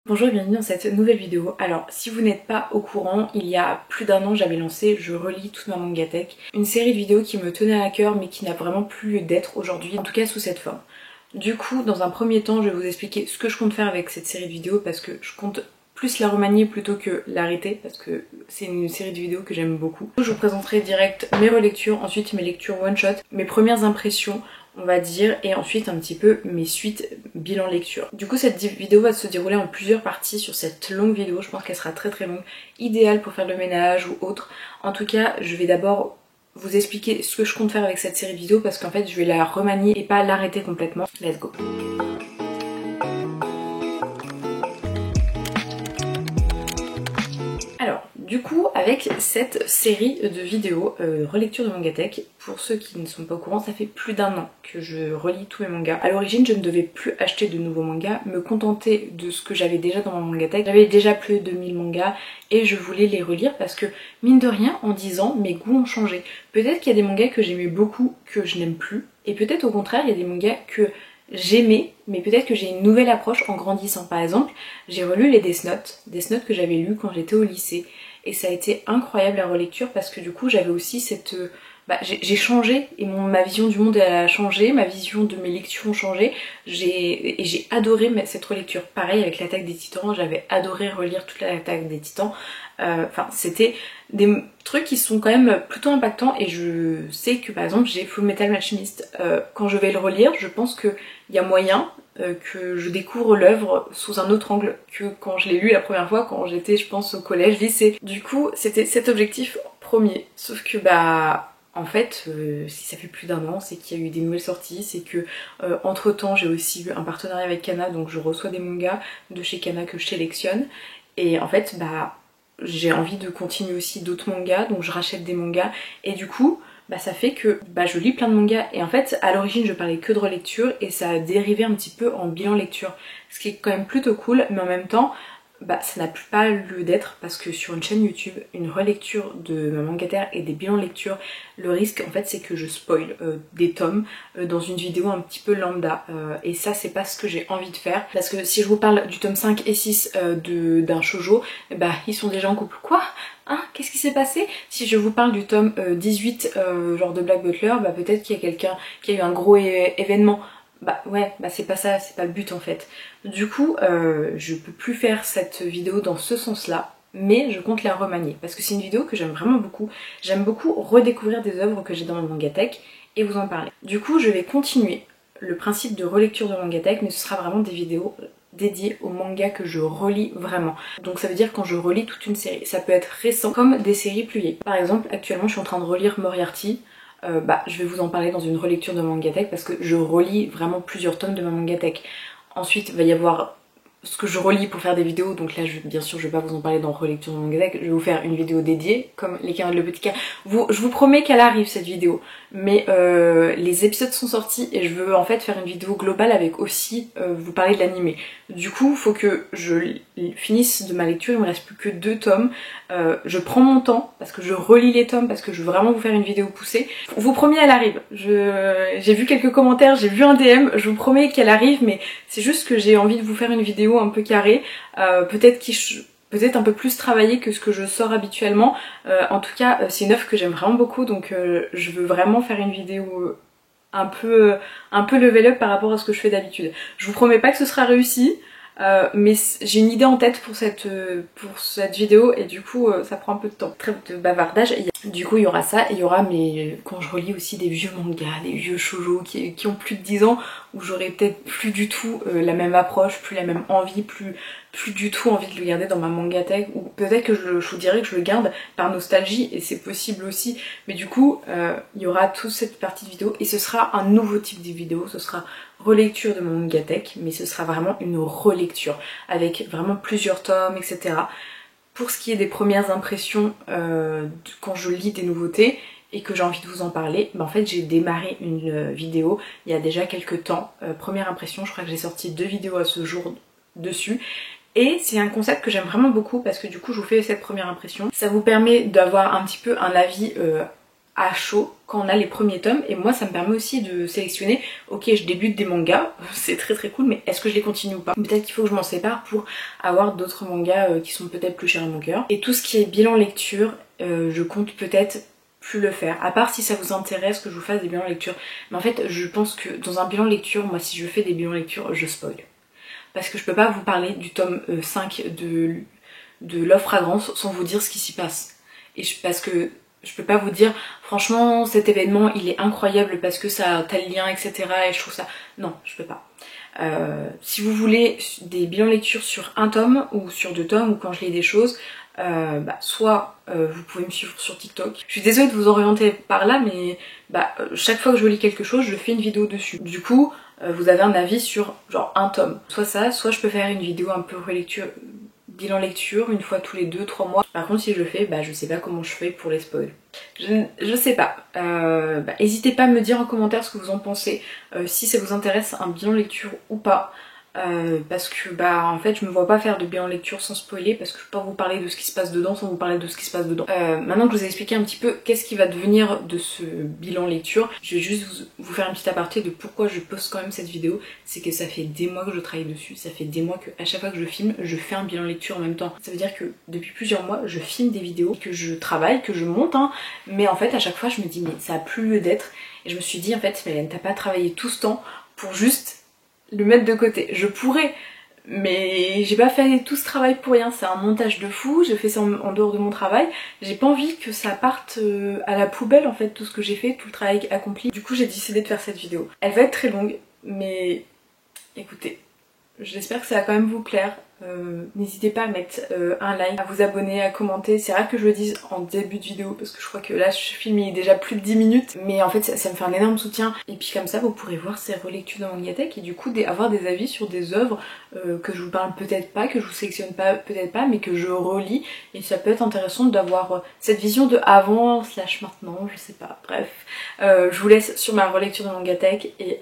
Bonjour et bienvenue dans cette nouvelle vidéo. Alors si vous n'êtes pas au courant, il y a plus d'un an j'avais lancé Je relis toute ma mangatech, une série de vidéos qui me tenait à cœur mais qui n'a vraiment plus lieu d'être aujourd'hui, en tout cas sous cette forme. Du coup dans un premier temps je vais vous expliquer ce que je compte faire avec cette série de vidéos parce que je compte plus la remanier plutôt que l'arrêter parce que c'est une série de vidéos que j'aime beaucoup. Je vous présenterai direct mes relectures, ensuite mes lectures one shot, mes premières impressions on va dire, et ensuite un petit peu mes suites bilan lecture. Du coup cette vidéo va se dérouler en plusieurs parties sur cette longue vidéo, je pense qu'elle sera très longue, idéale pour faire le ménage ou autre. En tout cas je vais d'abord vous expliquer ce que je compte faire avec cette série de vidéos parce qu'en fait je vais la remanier et pas l'arrêter complètement. Let's go. Alors, du coup, avec cette série de vidéos relecture de mangatech, pour ceux qui ne sont pas au courant, ça fait plus d'un an que je relis tous mes mangas. À l'origine, je ne devais plus acheter de nouveaux mangas, me contenter de ce que j'avais déjà dans ma mangatech. J'avais déjà plus de 1000 mangas et je voulais les relire parce que, mine de rien, en 10 ans, mes goûts ont changé. Peut-être qu'il y a des mangas que j'aimais beaucoup, que je n'aime plus, et peut-être au contraire, il y a des mangas que j'aimais, mais peut-être que j'ai une nouvelle approche en grandissant. Par exemple, j'ai relu les Death Note que j'avais lu quand j'étais au lycée, et ça a été incroyable la relecture parce que du coup j'avais aussi cette... j'ai changé et ma vision du monde a changé, ma vision de mes lectures ont changé, et j'ai adoré cette relecture. Pareil avec l'Attaque des Titans, j'avais adoré relire toute l'Attaque des Titans. Enfin c'était des trucs qui sont quand même plutôt impactants et je sais que par exemple j'ai Full Metal Alchemist, quand je vais le relire je pense qu'il y a moyen que je découvre l'œuvre sous un autre angle que quand je l'ai lu la première fois, quand j'étais je pense au collège, lycée. Du coup c'était cet objectif premier, sauf que en fait, si ça fait plus d'un an, c'est qu'il y a eu des nouvelles sorties, c'est que entre temps j'ai aussi eu un partenariat avec Kana, donc je reçois des mangas de chez Kana que je sélectionne, et en fait j'ai envie de continuer aussi d'autres mangas, donc je rachète des mangas, et du coup ça fait que je lis plein de mangas, et en fait à l'origine je parlais que de relecture et ça a dérivé un petit peu en bilan lecture, ce qui est quand même plutôt cool, mais en même temps ça n'a plus pas lieu d'être parce que sur une chaîne YouTube, une relecture de ma mangatère et des bilans lecture, le risque en fait c'est que je spoil des tomes dans une vidéo un petit peu lambda, et ça c'est pas ce que j'ai envie de faire parce que si je vous parle du tome 5 et 6 d'un shoujo, ils sont déjà en couple. Quoi? Hein? Qu'est-ce qui s'est passé? Si je vous parle du tome 18 genre de Black Butler, peut-être qu'il y a quelqu'un qui a eu un gros événement. C'est pas ça, c'est pas le but en fait. Du coup, je peux plus faire cette vidéo dans ce sens-là, mais je compte la remanier parce que c'est une vidéo que j'aime vraiment beaucoup. J'aime beaucoup redécouvrir des œuvres que j'ai dans ma mangatech et vous en parler. Du coup, je vais continuer le principe de relecture de mangatech, mais ce sera vraiment des vidéos dédiées aux mangas que je relis vraiment. Donc ça veut dire quand je relis toute une série. Ça peut être récent comme des séries plus vieilles. Par exemple, actuellement, je suis en train de relire Moriarty. Je vais vous en parler dans une relecture de mangatech parce que je relis vraiment plusieurs tomes de ma mangatech. Ensuite il va y avoir ce que je relis pour faire des vidéos, donc là bien sûr je vais pas vous en parler dans relecture de mangatech, je vais vous faire une vidéo dédiée comme les canards de le petit cas. Je vous promets qu'elle arrive cette vidéo, mais les épisodes sont sortis et je veux en fait faire une vidéo globale avec aussi vous parler de l'animé. Du coup faut que je finisse de ma lecture, il me reste plus que 2 tomes. Je prends mon temps parce que je relis les tomes parce que je veux vraiment vous faire une vidéo poussée. Vous promets elle arrive, j'ai vu quelques commentaires, j'ai vu un DM, je vous promets qu'elle arrive, mais c'est juste que j'ai envie de vous faire une vidéo un peu carrée, peut-être un peu plus travaillée que ce que je sors habituellement. En tout cas c'est une œuvre que j'aime vraiment beaucoup, donc je veux vraiment faire une vidéo un peu level up par rapport à ce que je fais d'habitude. Je vous promets pas que ce sera réussi, mais j'ai une idée en tête pour cette vidéo et du coup ça prend un peu de temps. Trêve de bavardage. Du coup il y aura ça et il y aura quand je relis aussi des vieux mangas, des vieux shoujo qui ont plus de 10 ans, où j'aurais peut-être plus du tout la même approche, plus la même envie, plus du tout envie de le garder dans ma mangatech, ou peut-être que je vous dirais que je le garde par nostalgie et c'est possible aussi, mais du coup il y aura toute cette partie de vidéo et ce sera un nouveau type de vidéo, ce sera relecture de mon mangatech, mais ce sera vraiment une relecture avec vraiment plusieurs tomes, etc. Pour ce qui est des premières impressions quand je lis des nouveautés et que j'ai envie de vous en parler, en fait j'ai démarré une vidéo il y a déjà quelques temps. Première impression, je crois que j'ai sorti 2 vidéos à ce jour dessus. Et c'est un concept que j'aime vraiment beaucoup parce que du coup je vous fais cette première impression. Ça vous permet d'avoir un petit peu un avis à chaud quand on a les premiers tomes, et moi ça me permet aussi de sélectionner, ok je débute des mangas, c'est très très cool, mais est-ce que je les continue ou pas? Peut-être qu'il faut que je m'en sépare pour avoir d'autres mangas qui sont peut-être plus chers à mon cœur. Et tout ce qui est bilan lecture, je compte peut-être plus le faire, à part si ça vous intéresse que je vous fasse des bilans lecture. Mais en fait je pense que dans un bilan lecture, moi si je fais des bilans lecture, je spoil. Parce que je peux pas vous parler du tome 5 de Love Fragrance sans vous dire ce qui s'y passe. Parce que je peux pas vous dire franchement cet événement il est incroyable parce que ça a tel lien etc et je trouve ça... Non, je peux pas. Si vous voulez des bilans lecture sur un tome ou sur 2 tomes ou quand je lis des choses, soit vous pouvez me suivre sur TikTok. Je suis désolée de vous orienter par là, mais chaque fois que je lis quelque chose, je fais une vidéo dessus. Du coup, vous avez un avis sur genre un tome. Soit ça, soit je peux faire une vidéo un peu relecture, bilan lecture, une fois tous les 2-3 mois. Par contre, si je le fais, je sais pas comment je fais pour les spoils. Je sais pas. N'hésitez pas à me dire en commentaire ce que vous en pensez, si ça vous intéresse un bilan lecture ou pas. Parce que en fait je me vois pas faire de bilan lecture sans spoiler, parce que je peux pas vous parler de ce qui se passe dedans sans vous parler de ce qui se passe dedans. Maintenant que je vous ai expliqué un petit peu qu'est-ce qui va devenir de ce bilan lecture, je vais juste vous faire un petit aparté de pourquoi je poste quand même cette vidéo. C'est que ça fait des mois que je travaille dessus, ça fait des mois que à chaque fois que je filme, je fais un bilan lecture en même temps. Ça veut dire que depuis plusieurs mois je filme des vidéos, que je travaille, que je monte, mais en fait à chaque fois je me dis mais ça a plus lieu d'être, et je me suis dit en fait Mélène, t'as pas travaillé tout ce temps pour juste le mettre de côté. Je pourrais, mais j'ai pas fait tout ce travail pour rien, c'est un montage de fou, j'ai fait ça en dehors de mon travail, j'ai pas envie que ça parte à la poubelle en fait, tout ce que j'ai fait, tout le travail accompli. Du coup j'ai décidé de faire cette vidéo. Elle va être très longue, mais écoutez, j'espère que ça va quand même vous plaire. N'hésitez pas à mettre un like, à vous abonner, à commenter. C'est rare que je le dise en début de vidéo parce que je crois que là je filme il est déjà plus de 10 minutes, mais en fait ça me fait un énorme soutien, et puis comme ça vous pourrez voir ces relectures dans Mangatech et du coup avoir des avis sur des œuvres que je vous parle peut-être pas, que je vous sélectionne pas peut-être pas, mais que je relis, et ça peut être intéressant d'avoir cette vision de avant slash maintenant, je sais pas, bref. Je vous laisse sur ma relecture de Mangatech et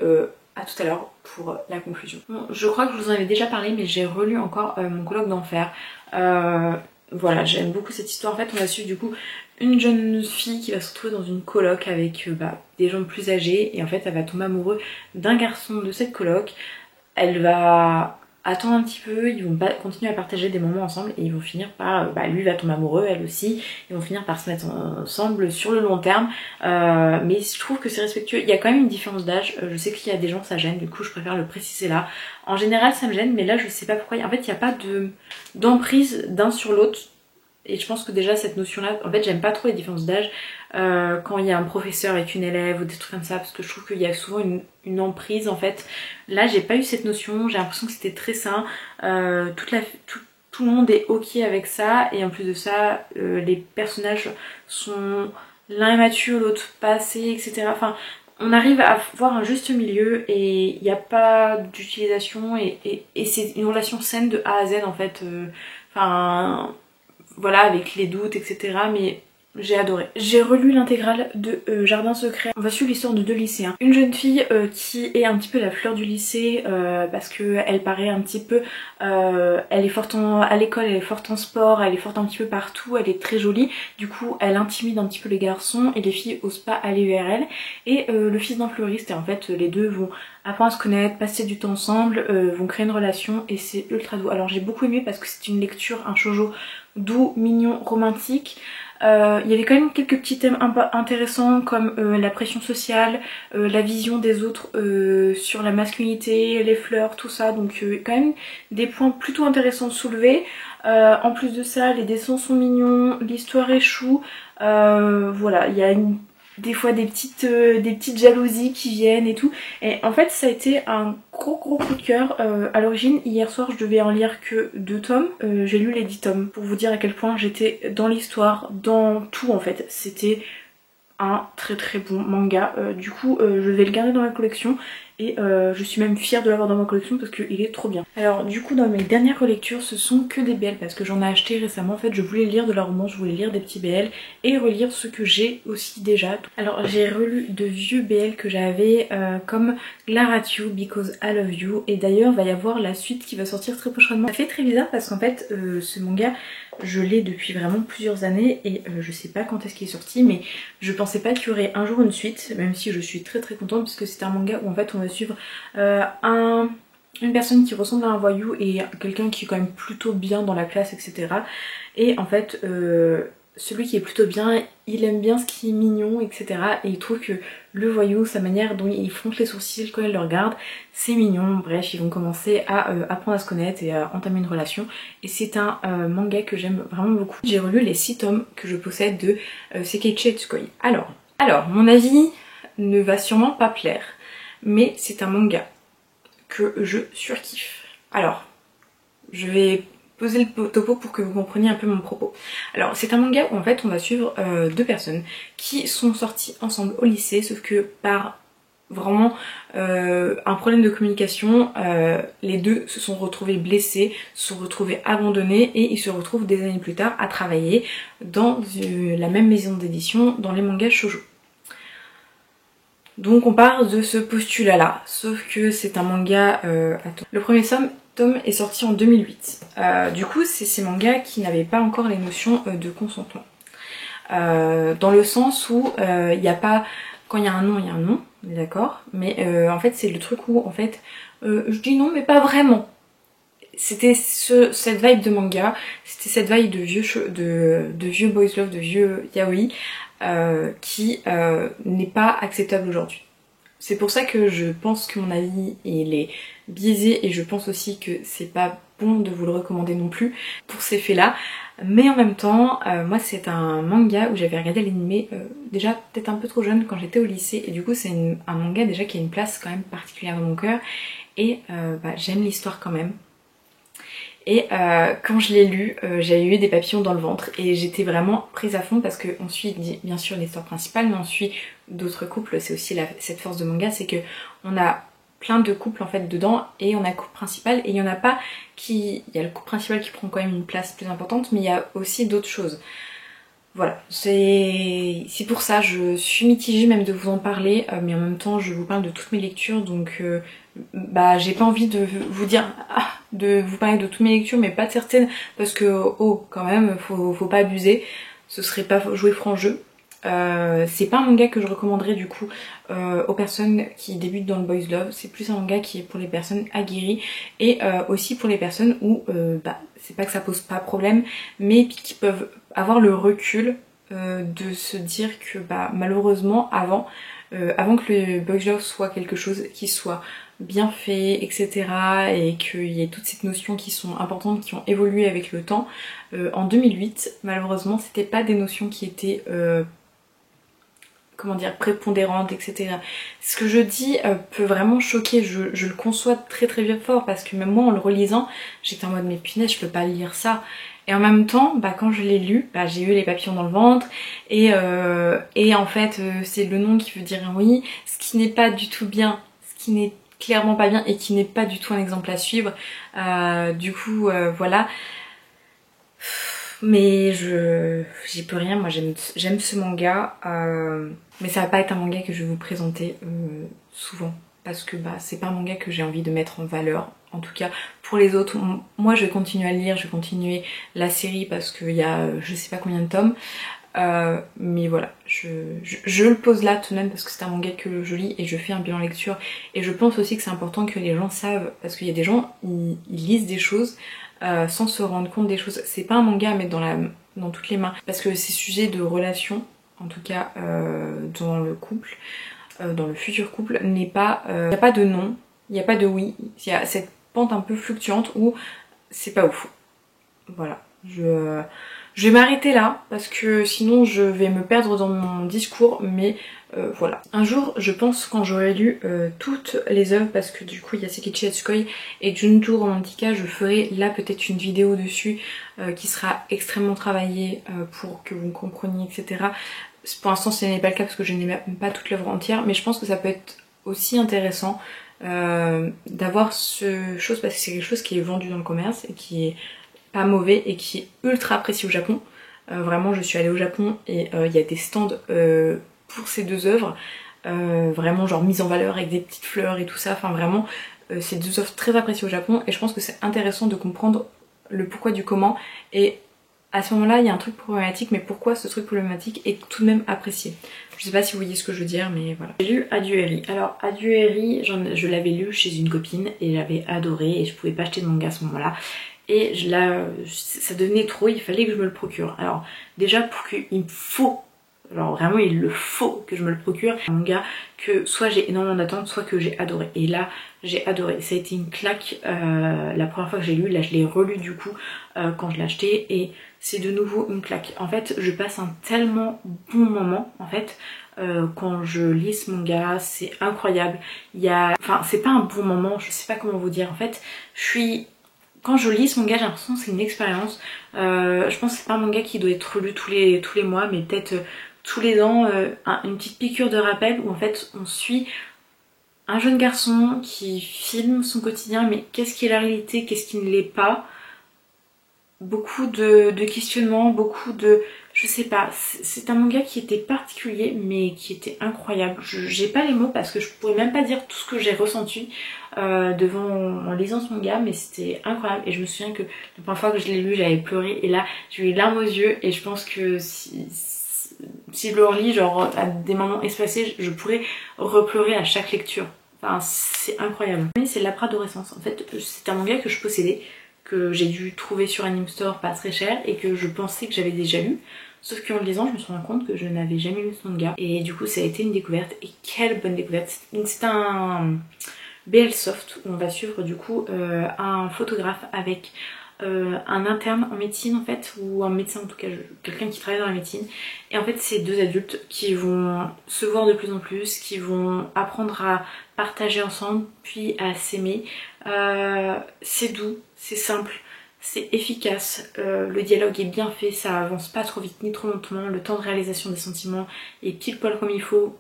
à tout à l'heure pour la conclusion. Bon, je crois que je vous en avais déjà parlé, mais j'ai relu encore mon colloque d'enfer. Voilà, j'aime beaucoup cette histoire. En fait, on va suivre du coup une jeune fille qui va se retrouver dans une coloc avec des gens plus âgés, et en fait elle va tomber amoureuse d'un garçon de cette coloc. Elle va attendre un petit peu, ils vont continuer à partager des moments ensemble, et ils vont finir par, lui va tomber amoureux, elle aussi, ils vont finir par se mettre ensemble sur le long terme, mais je trouve que c'est respectueux. Il y a quand même une différence d'âge, je sais qu'il y a des gens ça gêne, du coup je préfère le préciser là. En général ça me gêne, mais là je sais pas pourquoi, en fait il n'y a pas d'emprise d'un sur l'autre, et je pense que déjà cette notion là, en fait j'aime pas trop les différences d'âge quand il y a un professeur avec une élève ou des trucs comme ça, parce que je trouve qu'il y a souvent une emprise en fait. Là j'ai pas eu cette notion, j'ai l'impression que c'était très sain, tout le monde est ok avec ça, et en plus de ça les personnages sont l'un est mature, l'autre pas assez, etc. Enfin on arrive à voir un juste milieu, et il n'y a pas d'utilisation, et c'est une relation saine de A à Z en fait. Enfin voilà, avec les doutes etc, mais j'ai adoré. J'ai relu l'intégrale de Jardin secret. On va suivre l'histoire de 2 lycéens. Une jeune fille qui est un petit peu la fleur du lycée parce que elle paraît un petit peu... elle est forte à l'école, elle est forte en sport, elle est forte un petit peu partout, elle est très jolie. Du coup, elle intimide un petit peu les garçons, et les filles osent pas aller vers elle. Et le fils d'un fleuriste, et en fait les deux vont apprendre à se connaître, passer du temps ensemble, vont créer une relation, et c'est ultra doux. Alors j'ai beaucoup aimé parce que c'est une lecture, un shoujo doux, mignon, romantique. Il y avait quand même quelques petits thèmes intéressants comme la pression sociale, la vision des autres sur la masculinité, les fleurs, tout ça, donc quand même des points plutôt intéressants soulevés. En plus de ça, les dessins sont mignons, l'histoire est chou, voilà, il y a des fois des petites jalousies qui viennent et tout, et en fait ça a été un gros coup de cœur. À l'origine hier soir je devais en lire que 2 tomes, j'ai lu les 10 tomes pour vous dire à quel point j'étais dans l'histoire, dans tout en fait. C'était un très très bon manga, du coup je vais le garder dans la collection, et je suis même fière de l'avoir dans ma collection parce qu'il est trop bien. Alors du coup dans mes dernières relectures ce sont que des BL parce que j'en ai acheté récemment. En fait je voulais lire de la romance, je voulais lire des petits BL et relire ce que j'ai aussi déjà. Alors j'ai relu de vieux BL que j'avais comme Glad at You Because I Love You, et d'ailleurs il va y avoir la suite qui va sortir très prochainement. Ça fait très bizarre parce qu'en fait ce manga je l'ai depuis vraiment plusieurs années et je sais pas quand est-ce qu'il est sorti, mais je pensais pas qu'il y aurait un jour une suite, même si je suis très contente parce que c'est un manga où en fait on va suivre une personne qui ressemble à un voyou et quelqu'un qui est quand même plutôt bien dans la classe, etc. Et en fait celui qui est plutôt bien, il aime bien ce qui est mignon, etc. Et il trouve que le voyou, sa manière dont il fronce les sourcils quand il le regarde, c'est mignon. Bref, ils vont commencer à apprendre à se connaître et à entamer une relation. Et c'est un manga que j'aime vraiment beaucoup. J'ai relu les 6 tomes que je possède de Sekeiichi Tsukoi. Alors, mon avis ne va sûrement pas plaire, mais c'est un manga que je surkiffe. Alors, je vais poser le topo pour que vous compreniez un peu mon propos. Alors c'est un manga où en fait on va suivre deux personnes qui sont sorties ensemble au lycée, sauf que par vraiment un problème de communication, les deux se sont retrouvés blessés, se sont retrouvés abandonnés et ils se retrouvent des années plus tard à travailler dans la même maison d'édition dans les mangas shoujo. Donc on part de ce postulat là, sauf que c'est un manga... attends. Le premier tome est sorti en 2008. Du coup c'est ces mangas qui n'avaient pas encore les notions de consentement. Dans le sens où il n'y a pas... Quand il y a un non, il y a un non, on est d'accord. Mais en fait c'est le truc où en fait je dis non mais pas vraiment. C'était cette vibe de manga, c'était cette vibe de vieux boys love, de vieux yaoi qui n'est pas acceptable aujourd'hui. C'est pour ça que je pense que mon avis il est biaisé et je pense aussi que c'est pas bon de vous le recommander non plus pour ces faits-là. Mais en même temps, moi c'est un manga où j'avais regardé l'animé déjà peut-être un peu trop jeune quand j'étais au lycée et du coup c'est un manga déjà qui a une place quand même particulière dans mon cœur et j'aime l'histoire quand même. Et quand je l'ai lu, j'avais eu des papillons dans le ventre et j'étais vraiment prise à fond parce qu'on suit bien sûr l'histoire principale mais on suit d'autres couples. C'est aussi cette force de manga, c'est que on a plein de couples en fait dedans et on a le couple principal et il y en a pas qui... Il y a le couple principal qui prend quand même une place plus importante mais il y a aussi d'autres choses. Voilà, c'est pour ça, je suis mitigée même de vous en parler, mais en même temps je vous parle de toutes mes lectures, donc j'ai pas envie de vous dire, de vous parler de toutes mes lectures, mais pas de certaines, parce que oh quand même, faut pas abuser, ce serait pas jouer franc jeu. C'est pas un manga que je recommanderais du coup aux personnes qui débutent dans le boys love, c'est plus un manga qui est pour les personnes aguerries et aussi pour les personnes où c'est pas que ça pose pas problème mais qui peuvent avoir le recul de se dire que malheureusement avant que le boys love soit quelque chose qui soit bien fait, etc. et qu'il y ait toutes ces notions qui sont importantes, qui ont évolué avec le temps, en 2008 malheureusement c'était pas des notions qui étaient comment dire, prépondérante, etc. Ce que je dis peut vraiment choquer, je le conçois très bien fort parce que même moi en le relisant, j'étais en mode mais punaise je peux pas lire ça. Et en même temps, quand je l'ai lu, j'ai eu les papillons dans le ventre et en fait c'est le nom qui veut dire un oui, ce qui n'est pas du tout bien, ce qui n'est clairement pas bien et qui n'est pas du tout un exemple à suivre. Du coup voilà. Mais j'y peux rien, moi j'aime ce manga, mais ça va pas être un manga que je vais vous présenter souvent, parce que c'est pas un manga que j'ai envie de mettre en valeur, en tout cas pour les autres. Moi je vais continuer à le lire, je vais continuer la série parce qu'il y a je sais pas combien de tomes, mais voilà, je le pose là tout de même parce que c'est un manga que je lis et je fais un bilan lecture, et je pense aussi que c'est important que les gens savent, parce qu'il y a des gens, ils lisent des choses sans se rendre compte des choses. C'est pas un manga à mettre dans toutes les mains parce que ces sujets de relations, en tout cas dans le couple, dans le futur couple, n'est pas... Il n'y a pas de non, il n'y a pas de oui, il y a cette pente un peu fluctuante où c'est pas ouf. Voilà, je vais m'arrêter là parce que sinon je vais me perdre dans mon discours, mais voilà. Un jour, je pense, quand j'aurai lu toutes les œuvres, parce que du coup il y a Sekeiichi Tsukoi et Junto Romantica, je ferai là peut-être une vidéo dessus qui sera extrêmement travaillée pour que vous compreniez, etc. Pour l'instant ce n'est pas le cas parce que je n'ai même pas toute l'œuvre entière, mais je pense que ça peut être aussi intéressant d'avoir ce chose, parce que c'est quelque chose qui est vendu dans le commerce et qui est pas mauvais et qui est ultra apprécié au Japon. Vraiment je suis allée au Japon et il y a des stands pour ces deux œuvres, vraiment genre mise en valeur avec des petites fleurs et tout ça, enfin vraiment c'est deux œuvres très appréciées au Japon et je pense que c'est intéressant de comprendre le pourquoi du comment et à ce moment là il y a un truc problématique, mais pourquoi ce truc problématique est tout de même apprécié. Je sais pas si vous voyez ce que je veux dire, mais voilà. J'ai lu Adieu Eri. Alors Adieu Eri, je l'avais lu chez une copine et j'avais adoré et je pouvais pas acheter de manga à ce moment là. Et ça devenait trop, il fallait que je me le procure. Alors déjà pour qu'il me faut, genre vraiment il le faut que je me le procure, un manga que soit j'ai énormément d'attentes, soit que j'ai adoré. Et là j'ai adoré, ça a été une claque la première fois que j'ai lu, là je l'ai relu du coup quand je l'ai acheté et c'est de nouveau une claque. En fait je passe un tellement bon moment en fait. Quand je lis ce manga, c'est incroyable. Enfin c'est pas un bon moment, je sais pas comment vous dire. En fait, quand je lis ce manga, j'ai l'impression que c'est une expérience. Je pense que c'est pas un manga qui doit être lu tous les mois, mais peut-être tous les ans, une petite piqûre de rappel où en fait on suit un jeune garçon qui filme son quotidien, mais qu'est-ce qui est la réalité, qu'est-ce qui ne l'est pas. Beaucoup de questionnements, beaucoup de... Je sais pas, c'est un manga qui était particulier mais qui était incroyable. J'ai pas les mots parce que je pourrais même pas dire tout ce que j'ai ressenti en lisant ce manga, mais c'était incroyable et je me souviens que la première fois que je l'ai lu j'avais pleuré et là j'ai eu les larmes aux yeux et je pense que si je le relis genre à des moments espacés je pourrais repleurer à chaque lecture. Enfin c'est incroyable. Mais c'est l'adolescence en fait, c'est un manga que je possédais, que j'ai dû trouver sur Anime Store pas très cher et que je pensais que j'avais déjà lu. Sauf qu'en le lisant, je me suis rendu compte que je n'avais jamais lu ce manga. Et du coup, ça a été une découverte. Et quelle bonne découverte. Donc c'est un BL Soft où on va suivre du coup un photographe avec un interne en médecine en fait, ou un médecin en tout cas, quelqu'un qui travaille dans la médecine. Et en fait, c'est deux adultes qui vont se voir de plus en plus, qui vont apprendre à partager ensemble, puis à s'aimer. C'est doux, c'est simple, c'est efficace, le dialogue est bien fait, ça avance pas trop vite ni trop lentement, le temps de réalisation des sentiments est pile poil comme il faut.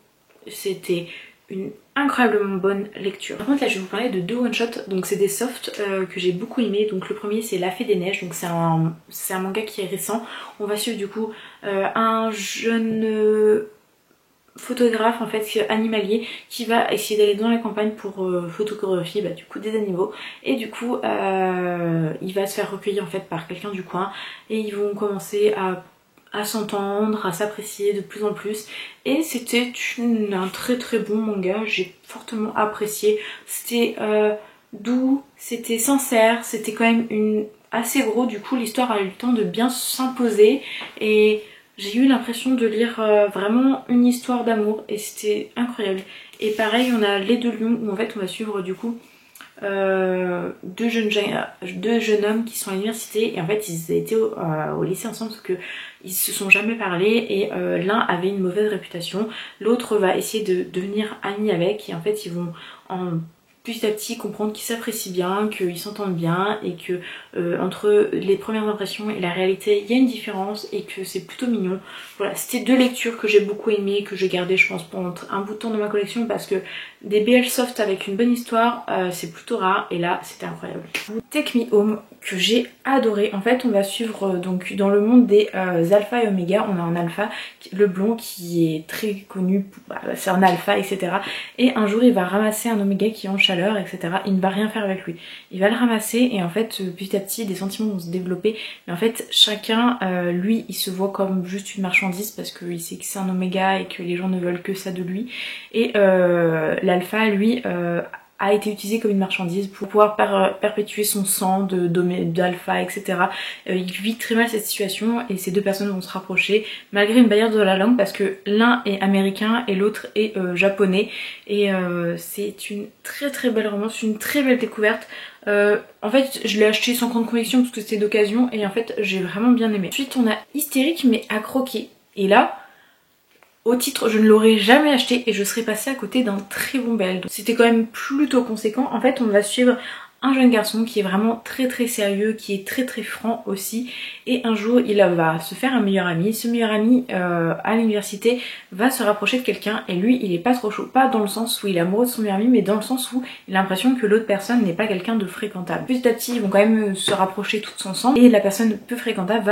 C'était une incroyablement bonne lecture. Par contre là je vais vous parler de deux one-shots, donc c'est des softs que j'ai beaucoup aimé. Donc le premier c'est La Fée des Neiges, donc c'est un manga qui est récent. On va suivre du coup un jeune photographe en fait animalier qui va essayer d'aller dans la campagne pour photographier du coup des animaux et du coup il va se faire recueillir en fait par quelqu'un du coin et ils vont commencer à s'entendre, à s'apprécier de plus en plus et c'était un très très bon manga, j'ai fortement apprécié. C'était doux, c'était sincère, c'était quand même assez gros, du coup l'histoire a eu le temps de bien s'imposer et j'ai eu l'impression de lire vraiment une histoire d'amour et c'était incroyable. Et pareil, on a Les Deux Lions où en fait on va suivre du coup deux jeunes hommes qui sont à l'université et en fait ils étaient au lycée ensemble sauf que ils se sont jamais parlé et l'un avait une mauvaise réputation, l'autre va essayer de devenir ami avec et en fait ils vont petit à petit comprendre qu'ils s'apprécient bien, qu'ils s'entendent bien et que entre les premières impressions et la réalité il y a une différence et que c'est plutôt mignon. Voilà, c'était deux lectures que j'ai beaucoup aimées, que j'ai gardées je pense pendant un bout de temps dans ma collection parce que des BL soft avec une bonne histoire c'est plutôt rare et là c'était incroyable. Take Me Home que j'ai adoré. En fait on va suivre donc dans le monde des alpha et oméga, on a un alpha, le blond qui est très connu, c'est un alpha etc. Et un jour il va ramasser un oméga qui est en chaleur etc. Il ne va rien faire avec lui. Il va le ramasser et en fait petit à petit des sentiments vont se développer. Mais en fait chacun, lui il se voit comme juste une marchandise parce qu'il sait que c'est un oméga et que les gens ne veulent que ça de lui. Et l'alpha lui a été utilisé comme une marchandise pour pouvoir perpétuer son sang d'alpha, etc. Il vit très mal cette situation et ces deux personnes vont se rapprocher malgré une barrière de la langue parce que l'un est américain et l'autre est japonais et c'est une très très belle romance, une très belle découverte. En fait je l'ai acheté sans grande conviction parce que c'était d'occasion et en fait j'ai vraiment bien aimé. Ensuite on a Hystérique mais à croquer et là au titre, je ne l'aurais jamais acheté et je serais passée à côté d'un très bon BL. C'était quand même plutôt conséquent. En fait, on va suivre un jeune garçon qui est vraiment très très sérieux, qui est très très franc aussi, et un jour il va se faire un meilleur ami. Ce meilleur ami à l'université va se rapprocher de quelqu'un et lui il est pas trop chaud, pas dans le sens où il est amoureux de son meilleur ami, mais dans le sens où il a l'impression que l'autre personne n'est pas quelqu'un de fréquentable. Petit à petit ils vont quand même se rapprocher tous ensemble et la personne peu fréquentable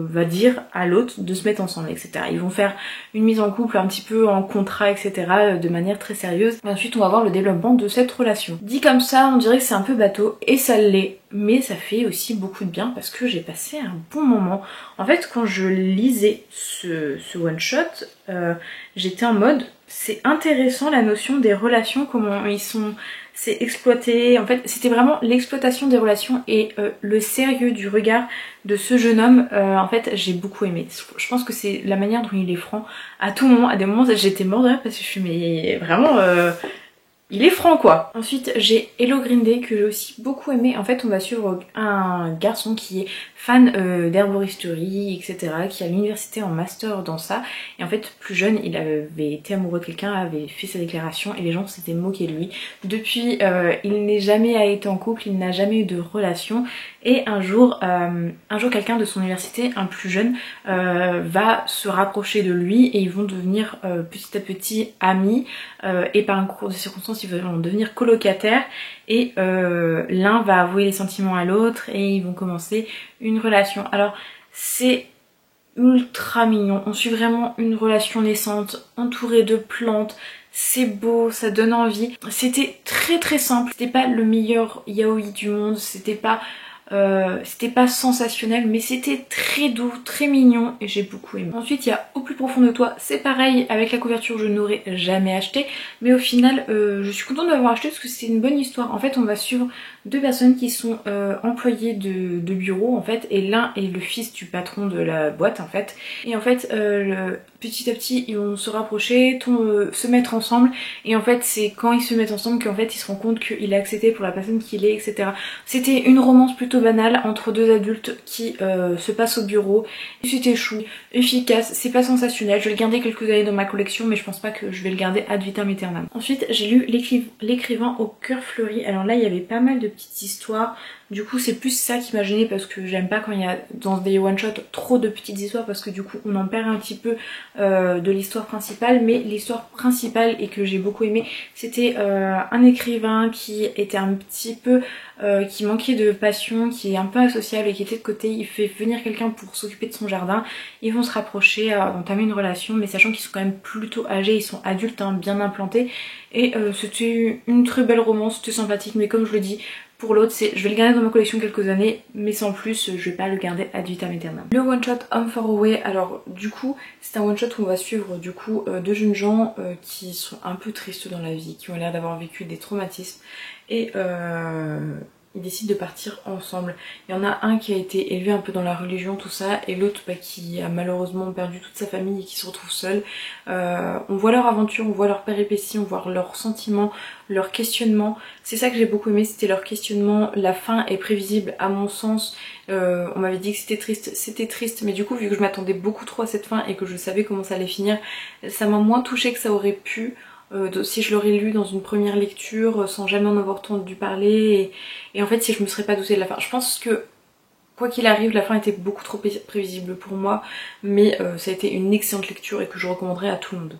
va dire à l'autre de se mettre ensemble, etc. Ils vont faire une mise en couple un petit peu en contrat, etc. de manière très sérieuse. Et ensuite on va voir le développement de cette relation. Dit comme ça on dirait que c'est un peu bateau et ça l'est, mais ça fait aussi beaucoup de bien parce que j'ai passé un bon moment. En fait quand je lisais ce one shot, j'étais en mode c'est intéressant la notion des relations, comment ils sont, c'est exploité. En fait c'était vraiment l'exploitation des relations et le sérieux du regard de ce jeune homme. En fait j'ai beaucoup aimé. Je pense que c'est la manière dont il est franc à tout moment. À des moments j'étais mort de rire parce que je suis mais vraiment il est franc quoi. Ensuite j'ai Hello Green Day que j'ai aussi beaucoup aimé. En fait on va suivre un garçon qui est fan d'herboristerie, etc. qui est à l'université en master dans ça. Et en fait plus jeune il avait été amoureux de quelqu'un, avait fait sa déclaration et les gens s'étaient moqués de lui. Depuis il n'est jamais été en couple, il n'a jamais eu de relation. Et un jour quelqu'un de son université, un plus jeune, va se rapprocher de lui et ils vont devenir petit à petit amis. Et par un concours de circonstances ils vont devenir colocataires et l'un va avouer les sentiments à l'autre et ils vont commencer une relation. Alors c'est ultra mignon, on suit vraiment une relation naissante entourée de plantes, c'est beau, ça donne envie. C'était très très simple, c'était pas le meilleur yaoi du monde, c'était pas sensationnel mais c'était très doux, très mignon et j'ai beaucoup aimé. Ensuite il y a Au plus profond de toi, c'est pareil, avec la couverture je n'aurais jamais acheté mais au final je suis contente d'avoir acheté parce que c'est une bonne histoire. En fait on va suivre deux personnes qui sont employées de bureau en fait et l'un est le fils du patron de la boîte en fait et en fait petit à petit ils vont se rapprocher, se mettre ensemble et en fait c'est quand ils se mettent ensemble qu'en fait ils se rendent compte qu'il est accepté pour la personne qu'il est, etc. C'était une romance plutôt banale entre deux adultes qui se passent au bureau. C'était chou, efficace, c'est pas sensationnel. Je vais le garder quelques années dans ma collection mais je pense pas que je vais le garder ad vitam aeternam. Ensuite j'ai lu L'écrivain au cœur fleuri. Alors là il y avait pas mal de petites histoires. Du coup c'est plus ça qui m'a gênée parce que j'aime pas quand il y a dans des one shot trop de petites histoires parce que du coup on en perd un petit peu de l'histoire principale. Mais l'histoire principale et que j'ai beaucoup aimé c'était un écrivain qui était un petit peu qui manquait de passion, qui est un peu associable et qui était de côté. Il fait venir quelqu'un pour s'occuper de son jardin, ils vont se rapprocher, entamer une relation mais sachant qu'ils sont quand même plutôt âgés, ils sont adultes hein, bien implantés et c'était une très belle romance, c'était sympathique mais comme je le dis pour l'autre je vais le garder dans ma collection quelques années mais sans plus je vais pas le garder ad vitam aeternam. Le one shot Home Far Away, alors du coup c'est un one shot où on va suivre du coup deux jeunes gens qui sont un peu tristes dans la vie, qui ont l'air d'avoir vécu des traumatismes et ils décident de partir ensemble. Il y en a un qui a été élevé un peu dans la religion tout ça et l'autre qui a malheureusement perdu toute sa famille et qui se retrouve seul. On voit leur aventure, on voit leurs péripéties, on voit leurs sentiments, leurs questionnements. C'est ça que j'ai beaucoup aimé, c'était leur questionnement. La fin est prévisible à mon sens. On m'avait dit que c'était triste mais du coup vu que je m'attendais beaucoup trop à cette fin et que je savais comment ça allait finir, ça m'a moins touchée que ça aurait pu. Si je l'aurais lu dans une première lecture sans jamais en avoir entendu parler et en fait si je me serais pas doutée de la fin. Je pense que quoi qu'il arrive la fin était beaucoup trop prévisible pour moi mais ça a été une excellente lecture et que je recommanderais à tout le monde.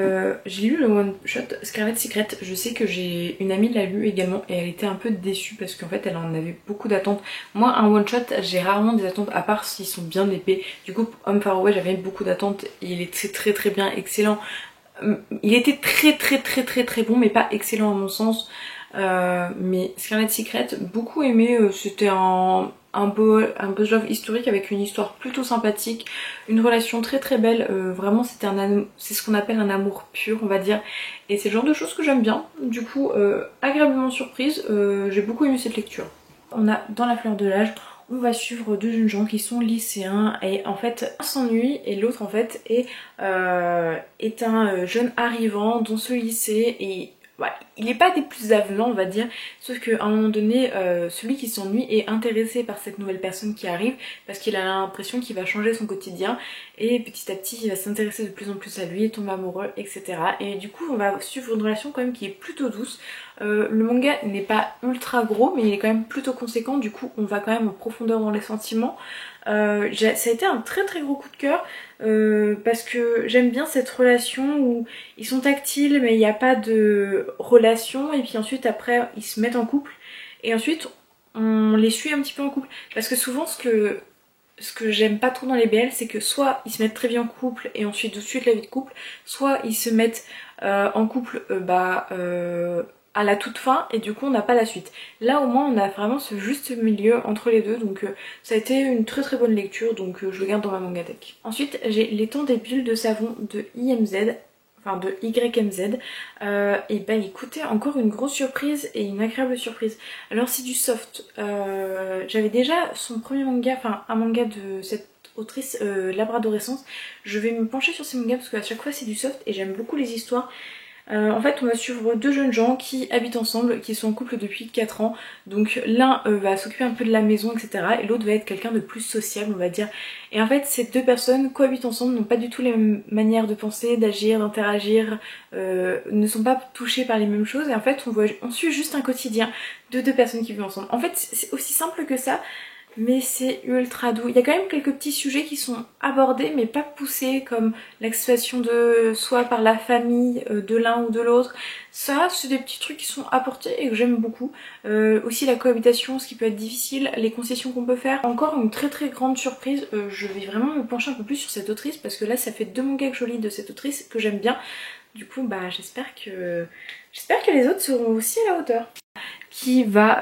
J'ai lu le one shot Scarlet Secret, je sais que j'ai une amie l'a lu également et elle était un peu déçue parce qu'en fait elle en avait beaucoup d'attentes. Moi un one shot j'ai rarement des attentes à part s'ils sont bien épais. Du coup Home Far Away j'avais beaucoup d'attentes et il était très très bien, excellent. Il était très bon mais pas excellent à mon sens. Mais Scarlet Secret, beaucoup aimé, c'était un beau love historique avec une histoire plutôt sympathique, une relation très belle, vraiment c'est ce qu'on appelle un amour pur on va dire et c'est le genre de choses que j'aime bien. Du coup agréablement surprise, j'ai beaucoup aimé cette lecture. On a Dans la fleur de l'âge, on va suivre deux jeunes gens qui sont lycéens et en fait un s'ennuie et l'autre en fait est un jeune arrivant dans ce lycée et ouais, il n'est pas des plus avenants on va dire, sauf qu'à un moment donné celui qui s'ennuie est intéressé par cette nouvelle personne qui arrive parce qu'il a l'impression qu'il va changer son quotidien et petit à petit il va s'intéresser de plus en plus à lui, tomber amoureux, etc. Et du coup on va suivre une relation quand même qui est plutôt douce. Le manga n'est pas ultra gros mais il est quand même plutôt conséquent, du coup on va quand même en profondeur dans les sentiments. Ça a été un très très gros coup de cœur parce que j'aime bien cette relation où ils sont tactiles mais il n'y a pas de relation et puis ensuite après ils se mettent en couple et ensuite on les suit un petit peu en couple parce que souvent ce que j'aime pas trop dans les BL c'est que soit ils se mettent très bien en couple et ensuite tout de suite la vie de couple, soit ils se mettent en couple à la toute fin et du coup on n'a pas la suite. Là au moins on a vraiment ce juste milieu entre les deux, donc ça a été une très très bonne lecture, donc je le garde dans ma mangatech. Ensuite j'ai les temps des bulles de savon de IMZ, enfin de YMZ, et ben écoutez, encore une grosse surprise et une agréable surprise. Alors c'est du soft, j'avais déjà son premier manga, enfin un manga de cette autrice Labradoressence. Je vais me pencher sur ces mangas parce qu'à chaque fois c'est du soft et j'aime beaucoup les histoires. En fait on va suivre deux jeunes gens qui habitent ensemble, qui sont en couple depuis 4 ans. Donc l'un va s'occuper un peu de la maison etc. et l'autre va être quelqu'un de plus sociable on va dire. Et en fait ces deux personnes cohabitent ensemble, n'ont pas du tout les mêmes manières de penser, d'agir, d'interagir, ne sont pas touchées par les mêmes choses. Et en fait on suit juste un quotidien de deux personnes qui vivent ensemble. En fait c'est aussi simple que ça. Mais c'est ultra doux. Il y a quand même quelques petits sujets qui sont abordés mais pas poussés, comme l'acceptation de soi par la famille de l'un ou de l'autre. Ça c'est des petits trucs qui sont apportés et que j'aime beaucoup. Aussi la cohabitation, ce qui peut être difficile, les concessions qu'on peut faire. Encore une très très grande surprise, je vais vraiment me pencher un peu plus sur cette autrice parce que là ça fait 2 mangas que je lis de cette autrice que j'aime bien. Du coup bah j'espère que les autres seront aussi à la hauteur. Qui va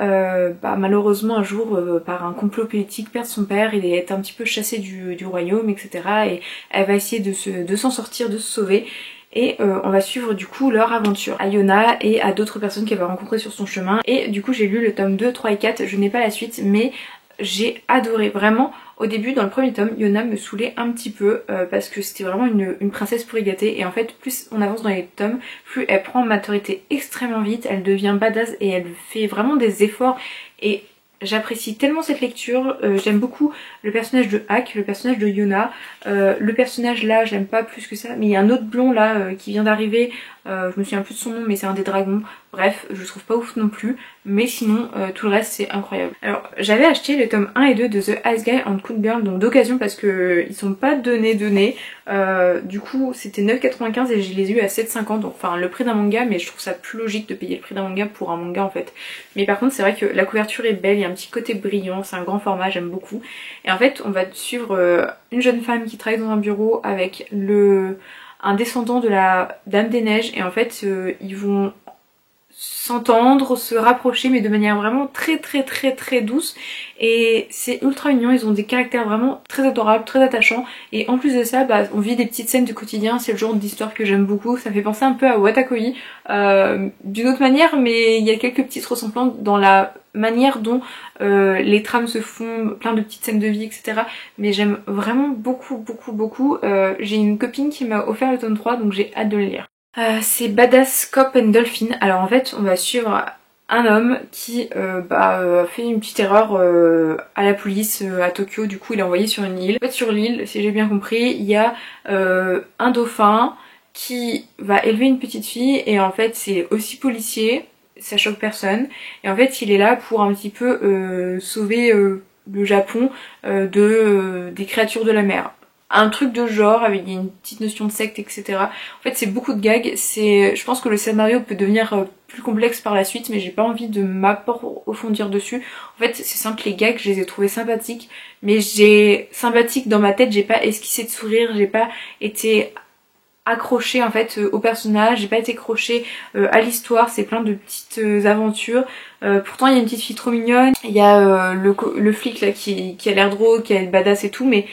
malheureusement un jour par un complot politique perdre son père et être un petit peu chassée du royaume etc. Et elle va essayer de s'en sortir, de se sauver. Et on va suivre du coup leur aventure à Yona et à d'autres personnes qu'elle va rencontrer sur son chemin. Et du coup j'ai lu le tome 2, 3 et 4, je n'ai pas la suite mais j'ai adoré vraiment. Au début dans le premier tome Yona me saoulait un petit peu parce que c'était vraiment une princesse pourri gâtée et en fait plus on avance dans les tomes plus elle prend en maturité extrêmement vite, elle devient badass et elle fait vraiment des efforts et j'apprécie tellement cette lecture. J'aime beaucoup le personnage de Hack, le personnage de Yona, le personnage là j'aime pas plus que ça mais il y a un autre blond là qui vient d'arriver, je me souviens plus de son nom mais c'est un des dragons. Bref, je trouve pas ouf non plus, mais sinon tout le reste c'est incroyable. Alors j'avais acheté les tomes 1 et 2 de The Ice Guy and Cool Girl, donc d'occasion parce que ils sont pas donnés. Du coup c'était 9,95 et je les ai eu à 7,50, donc enfin le prix d'un manga, mais je trouve ça plus logique de payer le prix d'un manga pour un manga en fait. Mais par contre c'est vrai que la couverture est belle, il y a un petit côté brillant, c'est un grand format, j'aime beaucoup. Et en fait on va suivre une jeune femme qui travaille dans un bureau avec un descendant de la Dame des Neiges et en fait ils vont s'entendre, se rapprocher mais de manière vraiment très très très très douce et c'est ultra mignon, ils ont des caractères vraiment très adorables, très attachants et en plus de ça on vit des petites scènes du quotidien, c'est le genre d'histoire que j'aime beaucoup, ça me fait penser un peu à Watakoi d'une autre manière mais il y a quelques petites ressemblances dans la manière dont les trames se font, plein de petites scènes de vie etc. Mais j'aime vraiment beaucoup beaucoup beaucoup. J'ai une copine qui m'a offert le tome 3 donc j'ai hâte de le lire. C'est Badass Cop and Dolphin. Alors en fait on va suivre un homme qui fait une petite erreur à la police à Tokyo, du coup il est envoyé sur une île. En fait sur l'île, si j'ai bien compris, il y a un dauphin qui va élever une petite fille et en fait c'est aussi policier, ça choque personne. Et en fait il est là pour un petit peu sauver le Japon des créatures de la mer. Un truc de genre avec une petite notion de secte etc. En fait c'est beaucoup de gags, je pense que le scénario peut devenir plus complexe par la suite mais j'ai pas envie de m'approfondir dessus. En fait c'est simple, les gags je les ai trouvés sympathiques mais sympathique dans ma tête, j'ai pas esquissé de sourire, j'ai pas été accrochée en fait au personnage, j'ai pas été accrochée à l'histoire, c'est plein de petites aventures. Pourtant il y a une petite fille trop mignonne, il y a le flic là qui a l'air drôle, qui a le badass et tout mais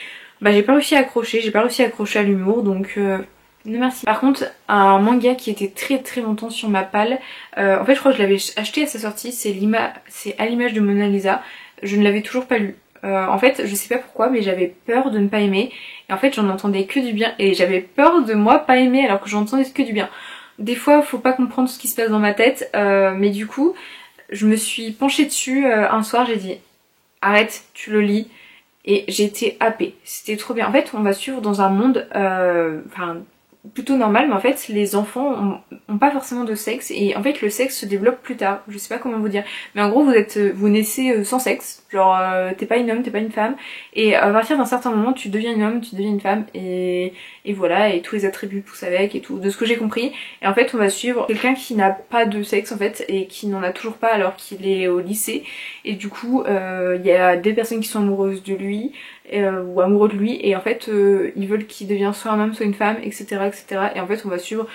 j'ai pas réussi à accrocher, à l'humour donc non merci. Par contre un manga qui était très très longtemps sur ma palle, en fait je crois que je l'avais acheté à sa sortie, c'est À l'image de Mona Lisa, je ne l'avais toujours pas lu. En fait je sais pas pourquoi mais j'avais peur de ne pas aimer et en fait j'en entendais que du bien et j'avais peur de moi pas aimer alors que j'entendais que du bien. des fois faut pas comprendre ce qui se passe dans ma tête, mais du coup je me suis penchée dessus un soir, j'ai dit arrête, tu le lis. Et j'ai été happée, c'était trop bien. En fait, on va suivre dans un monde, plutôt normal, mais en fait, les enfants ont pas forcément de sexe, et en fait, le sexe se développe plus tard. Je sais pas comment vous dire, mais en gros, vous naissez sans sexe, genre t'es pas une homme, t'es pas une femme, et à partir d'un certain moment, tu deviens une homme, tu deviens une femme, et voilà, et tous les attributs poussent avec, et tout, de ce que j'ai compris. Et en fait, on va suivre quelqu'un qui n'a pas de sexe en fait, et qui n'en a toujours pas alors qu'il est au lycée. Et du coup, il y a des personnes qui sont amoureuses de lui, ou amoureux de lui, et en fait ils veulent qu'il devienne soit un homme soit une femme, etc., etc. Et en fait on va suivre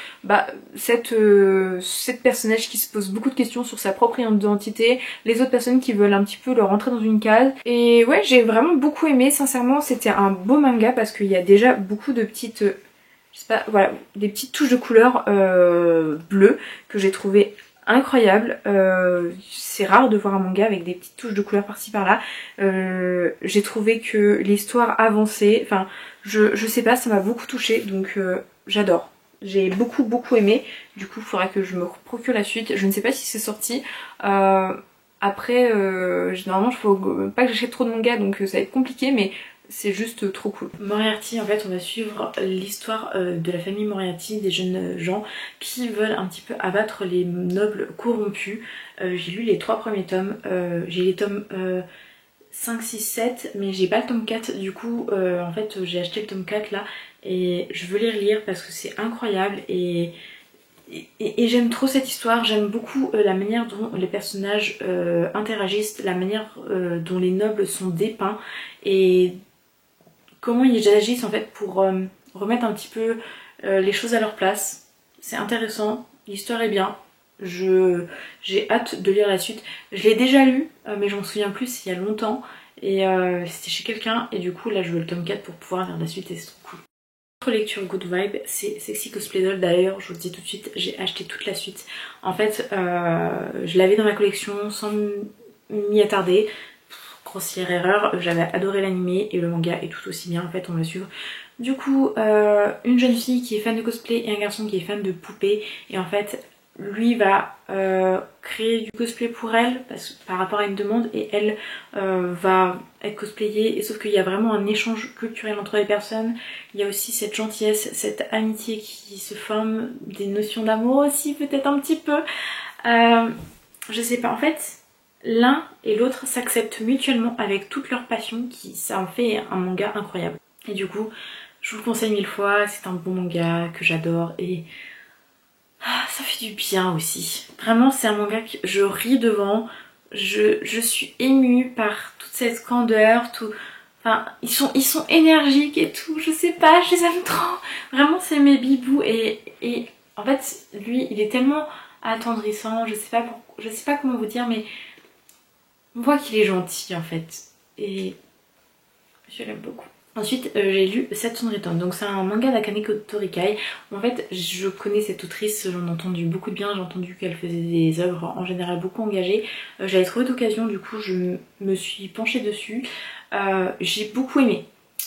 cette personnage qui se pose beaucoup de questions sur sa propre identité, les autres personnes qui veulent un petit peu le rentrer dans une case. Et ouais, j'ai vraiment beaucoup aimé, sincèrement c'était un beau manga parce qu'il y a déjà beaucoup de petites je sais pas, voilà, des petites touches de couleur bleues que j'ai trouvé incroyable. C'est rare de voir un manga avec des petites touches de couleur par-ci par-là. J'ai trouvé que l'histoire avançait, enfin je sais pas, ça m'a beaucoup touchée, donc j'adore. J'ai beaucoup aimé, du coup il faudra que je me procure la suite. Je ne sais pas si c'est sorti. Après, généralement je faut pas que j'achète trop de mangas, donc ça va être compliqué, mais c'est juste trop cool. Moriarty, en fait on va suivre l'histoire de la famille Moriarty, des jeunes gens qui veulent un petit peu abattre les nobles corrompus. J'ai lu les 3 premiers tomes, j'ai les tomes 5, 6, 7, mais j'ai pas le tome 4, du coup en fait j'ai acheté le tome 4 là, et je veux les relire parce que c'est incroyable, et j'aime trop cette histoire. J'aime beaucoup la manière dont les personnages interagissent, la manière dont les nobles sont dépeints, et comment ils agissent en fait pour remettre un petit peu les choses à leur place. C'est intéressant, l'histoire est bien, j'ai hâte de lire la suite. Je l'ai déjà lu, mais je m'en souviens plus, il y a longtemps, et c'était chez quelqu'un, et du coup là je veux le tome 4 pour pouvoir lire la suite, et c'est trop cool. Autre lecture good vibe, c'est Sexy Cosplay Doll. D'ailleurs, je vous le dis tout de suite, j'ai acheté toute la suite. En fait, je l'avais dans ma collection sans m'y attarder. Grossière erreur, j'avais adoré l'anime et le manga est tout aussi bien. En fait on va suivre du coup une jeune fille qui est fan de cosplay et un garçon qui est fan de poupées, et en fait lui va créer du cosplay pour elle par rapport à une demande, et elle va être cosplayée, et sauf qu'il y a vraiment un échange culturel entre les personnes. Il y a aussi cette gentillesse, cette amitié qui se forme, des notions d'amour aussi peut-être un petit peu, je sais pas, en fait l'un et l'autre s'acceptent mutuellement avec toute leur passion, ça en fait un manga incroyable. Et du coup, je vous le conseille 1000 fois, c'est un bon manga que j'adore, et ça fait du bien aussi. Vraiment, c'est un manga que je ris devant, je suis émue par toute cette candeur, tout. Enfin, ils sont énergiques et tout, je sais pas, je les aime trop. Vraiment, c'est mes bibous, et en fait, lui, il est tellement attendrissant, je sais pas comment vous dire, mais on voit qu'il est gentil en fait, et je l'aime beaucoup. Ensuite j'ai lu Saturn Return, donc c'est un manga d'Akaneko Torikai. En fait je connais cette autrice, j'en ai entendu beaucoup de bien, j'ai entendu qu'elle faisait des œuvres en général beaucoup engagées. J'avais trouvé d'occasion, du coup je me suis penchée dessus, j'ai beaucoup aimé.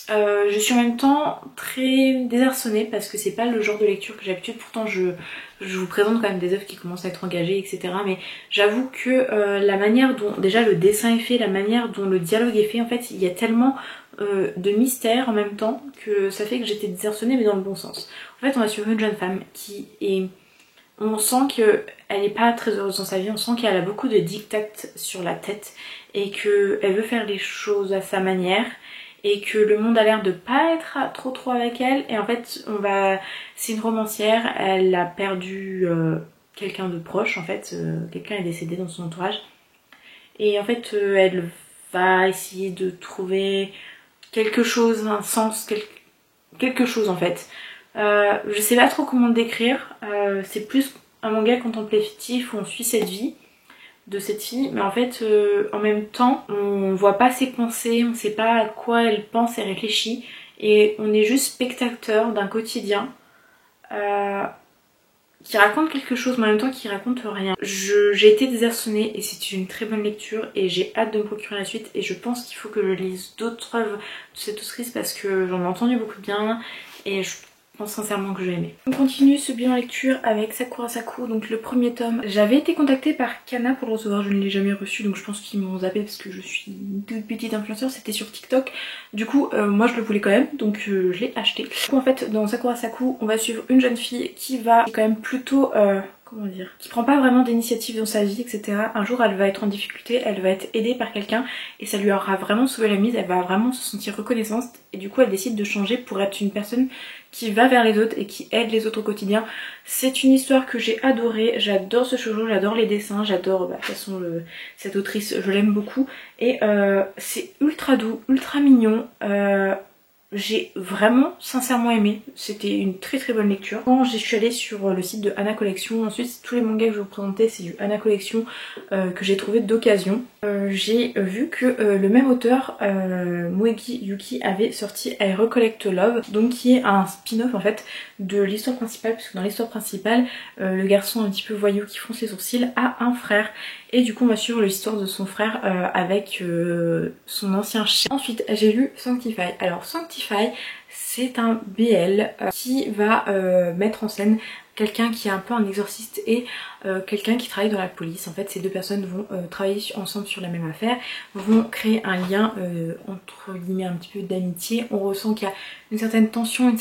Je suis en même temps très désarçonnée parce que c'est pas le genre de lecture que j'ai l'habitude. Pourtant je vous présente quand même des œuvres qui commencent à être engagées, etc. Mais j'avoue que la manière dont déjà le dessin est fait, la manière dont le dialogue est fait, en fait il y a tellement de mystère en même temps que ça fait que j'étais désarçonnée, mais dans le bon sens. En fait on va suivre une jeune femme qui est... On sent qu'elle n'est pas très heureuse dans sa vie, on sent qu'elle a beaucoup de diktats sur la tête et qu'elle veut faire les choses à sa manière, et que le monde a l'air de pas être trop avec elle, et en fait c'est une romancière, elle a perdu quelqu'un de proche en fait, quelqu'un est décédé dans son entourage, et en fait elle va essayer de trouver quelque chose, un sens, quelque chose en fait. Je sais pas trop comment le décrire, c'est plus un manga contemplatif où on suit cette vie de cette fille, mais en fait en même temps on voit pas ses pensées, on sait pas à quoi elle pense et réfléchit, et on est juste spectateur d'un quotidien qui raconte quelque chose mais en même temps qui raconte rien. J'ai été désarçonnée et c'est une très bonne lecture, et j'ai hâte de me procurer la suite, et je pense qu'il faut que je lise d'autres œuvres de cette autrice parce que j'en ai entendu beaucoup de bien, et pense sincèrement que je vais aimer. On continue ce bilan lecture avec Sakura Saku, donc le premier tome. J'avais été contactée par Kana pour le recevoir, je ne l'ai jamais reçu, donc je pense qu'ils m'ont zappé parce que je suis une toute petite influenceuse, c'était sur TikTok. Du coup, moi je le voulais quand même, donc je l'ai acheté. Du coup, en fait, dans Sakura Saku, on va suivre une jeune fille qui est quand même plutôt... comment dire, qui prend pas vraiment d'initiative dans sa vie, etc. Un jour elle va être en difficulté, elle va être aidée par quelqu'un et ça lui aura vraiment sauvé la mise, elle va vraiment se sentir reconnaissante et du coup elle décide de changer pour être une personne qui va vers les autres et qui aide les autres au quotidien. C'est une histoire que j'ai adorée, j'adore ce shoujo, j'adore les dessins, j'adore de toute façon cette autrice, je l'aime beaucoup et c'est ultra doux, ultra mignon. J'ai vraiment sincèrement aimé, c'était une très très bonne lecture. Quand je suis allée sur le site de Anna Collection, ensuite tous les mangas que je vais vous présenter c'est du Anna Collection que j'ai trouvé d'occasion. J'ai vu que le même auteur, Moegi Yuki, avait sorti I Recollect Love, donc qui est un spin-off en fait de l'histoire principale, parce que dans l'histoire principale, le garçon un petit peu voyou qui fronce les sourcils a un frère. Et du coup on va suivre l'histoire de son frère avec son ancien chien. Ensuite j'ai lu Sanctify. Alors Sanctify c'est un BL qui va mettre en scène quelqu'un qui est un peu un exorciste et quelqu'un qui travaille dans la police. En fait ces deux personnes vont travailler ensemble sur la même affaire, vont créer un lien entre guillemets un petit peu d'amitié. On ressent qu'il y a une certaine tension,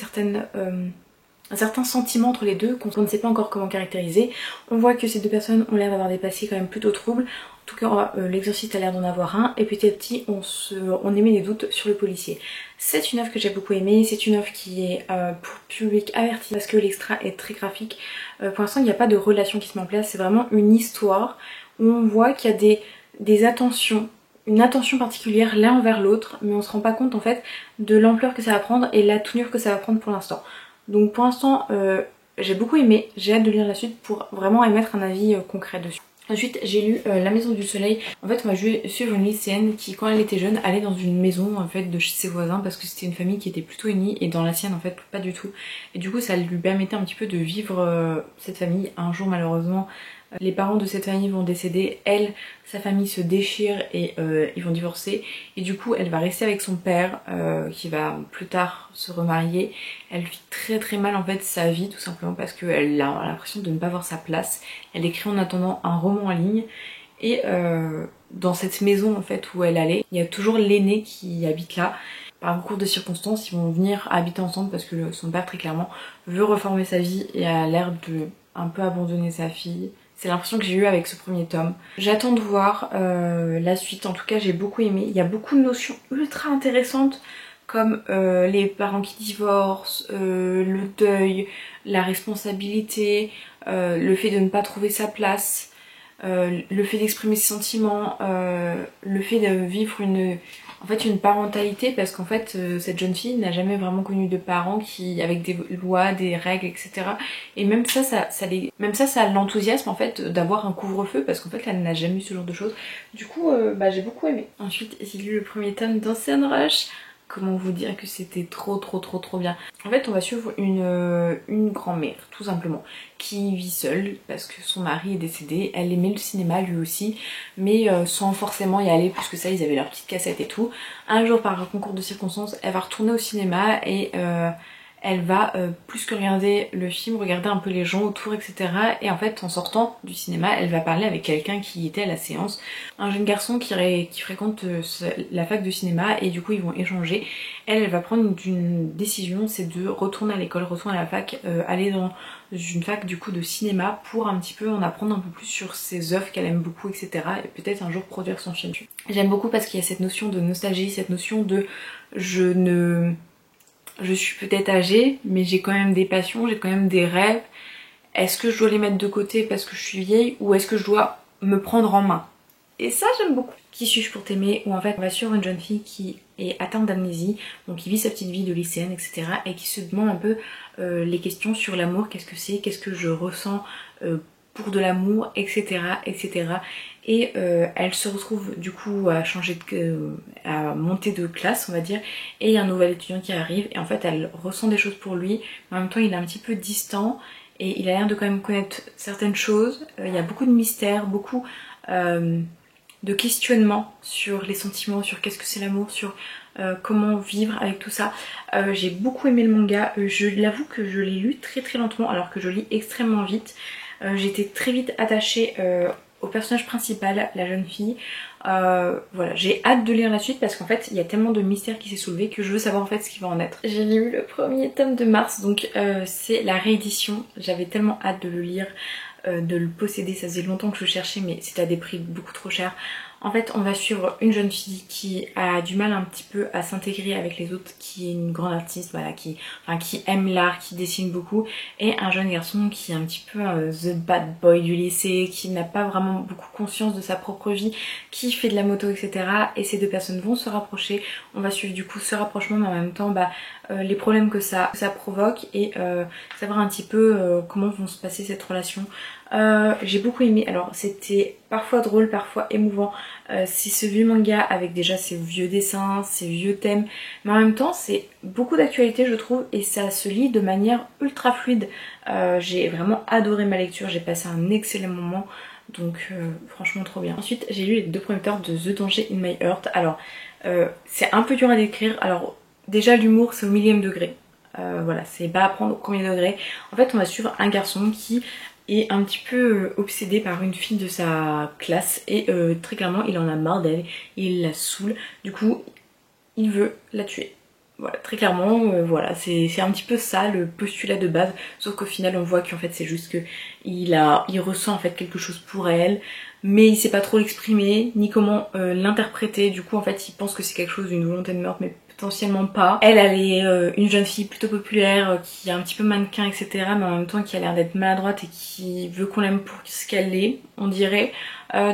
un certain sentiment entre les deux qu'on ne sait pas encore comment caractériser. On voit que ces deux personnes ont l'air d'avoir des passés quand même plutôt troubles. En tout cas l'exorciste a l'air d'en avoir un et petit à petit on émet des doutes sur le policier. C'est une œuvre que j'ai beaucoup aimée, c'est une œuvre qui est pour public averti parce que l'extra est très graphique. Pour l'instant il n'y a pas de relation qui se met en place, c'est vraiment une histoire où on voit qu'il y a des attentions, une attention particulière l'un envers l'autre, mais on se rend pas compte en fait de l'ampleur que ça va prendre et la tournure que ça va prendre pour l'instant. Donc pour l'instant j'ai beaucoup aimé, j'ai hâte de lire la suite pour vraiment émettre un avis concret dessus. Ensuite j'ai lu La Maison du Soleil. En fait on va suivre une lycéenne qui quand elle était jeune allait dans une maison en fait de chez ses voisins parce que c'était une famille qui était plutôt unie et dans la sienne en fait pas du tout. Et du coup ça lui permettait un petit peu de vivre cette famille. Un jour malheureusement les parents de cette famille vont décéder, elle, sa famille se déchire et ils vont divorcer et du coup elle va rester avec son père qui va plus tard se remarier. Elle vit très très mal en fait sa vie tout simplement parce qu'elle a l'impression de ne pas avoir sa place. Elle écrit en attendant un roman en ligne et dans cette maison en fait où elle allait, il y a toujours l'aîné qui habite là. Par un concours de circonstances, ils vont venir habiter ensemble parce que son père très clairement veut reformer sa vie et a l'air de un peu abandonner sa fille. C'est l'impression que j'ai eue avec ce premier tome. J'attends de voir la suite, en tout cas j'ai beaucoup aimé. Il y a beaucoup de notions ultra intéressantes comme les parents qui divorcent, le deuil, la responsabilité, le fait de ne pas trouver sa place, le fait d'exprimer ses sentiments, le fait de vivre une parentalité parce qu'en fait cette jeune fille n'a jamais vraiment connu de parents avec des lois, des règles, etc. Et même ça l'enthousiasme en fait d'avoir un couvre-feu parce qu'en fait elle n'a jamais eu ce genre de choses. Du coup j'ai beaucoup aimé. Ensuite j'ai lu le premier tome d'Ancien Rush. Comment vous dire que c'était trop bien. En fait on va suivre une grand-mère tout simplement qui vit seule parce que son mari est décédé. Elle aimait le cinéma lui aussi mais sans forcément y aller plus que ça, ils avaient leur petite cassette et tout. Un jour par un concours de circonstances elle va retourner au cinéma et elle va plus que regarder le film, regarder un peu les gens autour, etc. Et en fait, en sortant du cinéma, elle va parler avec quelqu'un qui était à la séance. Un jeune garçon qui fréquente la fac de cinéma et du coup ils vont échanger. Elle va prendre une décision, c'est de retourner à l'école, retourner à la fac, aller dans une fac du coup de cinéma pour un petit peu en apprendre un peu plus sur ses œuvres qu'elle aime beaucoup, etc. Et peut-être un jour produire son film. J'aime beaucoup parce qu'il y a cette notion de nostalgie, cette notion de je suis peut-être âgée, mais j'ai quand même des passions, j'ai quand même des rêves. Est-ce que je dois les mettre de côté parce que je suis vieille ou est-ce que je dois me prendre en main? Et ça j'aime beaucoup. Qui suis-je pour t'aimer? Où en fait on va suivre une jeune fille qui est atteinte d'amnésie, donc qui vit sa petite vie de lycéenne, etc. et qui se demande un peu les questions sur l'amour, qu'est-ce que c'est, qu'est-ce que je ressens pour de l'amour, etc. etc. Et elle se retrouve du coup à monter de classe on va dire, et il y a un nouvel étudiant qui arrive et en fait elle ressent des choses pour lui, mais en même temps il est un petit peu distant et il a l'air de quand même connaître certaines choses. Il y a beaucoup de mystères, beaucoup de questionnements sur les sentiments, sur qu'est-ce que c'est l'amour, sur comment vivre avec tout ça. J'ai beaucoup aimé le manga, je l'avoue que je l'ai lu très très lentement alors que je lis extrêmement vite. J'étais très vite attachée au personnage principal, la jeune fille. Voilà, j'ai hâte de lire la suite parce qu'en fait il y a tellement de mystères qui s'est soulevé que je veux savoir en fait ce qui va en être. J'ai lu le premier tome de mars, donc c'est la réédition. J'avais tellement hâte de le lire, de le posséder. Ça faisait longtemps que je cherchais mais c'était à des prix beaucoup trop chers. En fait on va suivre une jeune fille qui a du mal un petit peu à s'intégrer avec les autres, qui est une grande artiste, voilà, qui aime l'art, qui dessine beaucoup, et un jeune garçon qui est un petit peu the bad boy du lycée, qui n'a pas vraiment beaucoup conscience de sa propre vie, qui fait de la moto, etc. Et ces deux personnes vont se rapprocher. On va suivre du coup ce rapprochement, mais en même temps les problèmes que ça provoque, et savoir un petit peu comment vont se passer cette relation. J'ai beaucoup aimé, alors c'était parfois drôle, parfois émouvant. C'est ce vieux manga avec déjà ses vieux dessins, ses vieux thèmes, mais en même temps c'est beaucoup d'actualité je trouve, et ça se lit de manière ultra fluide. J'ai vraiment adoré ma lecture, j'ai passé un excellent moment, donc franchement trop bien. Ensuite j'ai lu les 2 premiers tomes de The Danger in My Heart. Alors c'est un peu dur à décrire, alors déjà l'humour c'est au millième degré. Voilà, c'est pas à prendre au premier degré. En fait on va suivre un garçon qui est un petit peu obsédé par une fille de sa classe, et très clairement il en a marre d'elle, il la saoule, du coup il veut la tuer. Voilà, très clairement, voilà, c'est un petit peu ça le postulat de base, sauf qu'au final on voit qu'en fait c'est juste que il ressent en fait quelque chose pour elle, mais il sait pas trop l'exprimer, ni comment l'interpréter, du coup en fait il pense que c'est quelque chose d'une volonté de meurtre, mais potentiellement pas. Elle est une jeune fille plutôt populaire, qui est un petit peu mannequin, etc. mais en même temps qui a l'air d'être maladroite et qui veut qu'on l'aime pour ce qu'elle est, on dirait.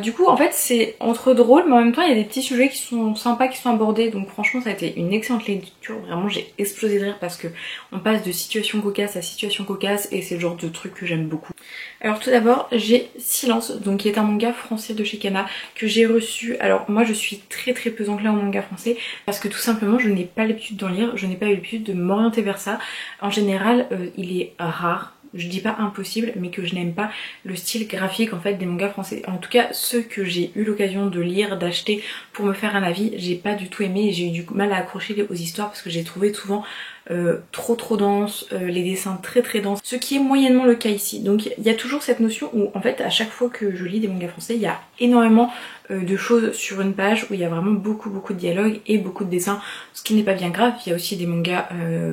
Du coup en fait c'est entre drôle, mais en même temps il y a des petits sujets qui sont sympas, qui sont abordés, donc franchement ça a été une excellente lecture. Vraiment j'ai explosé de rire parce que on passe de situation cocasse à situation cocasse, et c'est le genre de truc que j'aime beaucoup. Alors tout d'abord j'ai Silence, donc qui est un manga français de chez Kana que j'ai reçu. Alors moi je suis très très peu enclin au manga français parce que tout simplement je n'ai pas l'habitude d'en lire, je n'ai pas l'habitude de m'orienter vers ça. En général il est rare, je dis pas impossible, mais que je n'aime pas le style graphique en fait des mangas français. En tout cas ceux que j'ai eu l'occasion de lire, d'acheter pour me faire un avis, j'ai pas du tout aimé, et j'ai eu du mal à accrocher aux histoires parce que j'ai trouvé souvent trop dense, les dessins très très denses, ce qui est moyennement le cas ici. Donc il y a toujours cette notion où en fait à chaque fois que je lis des mangas français, il y a énormément de choses sur une page, où il y a vraiment beaucoup de dialogues et beaucoup de dessins, ce qui n'est pas bien grave. Il y a aussi des mangas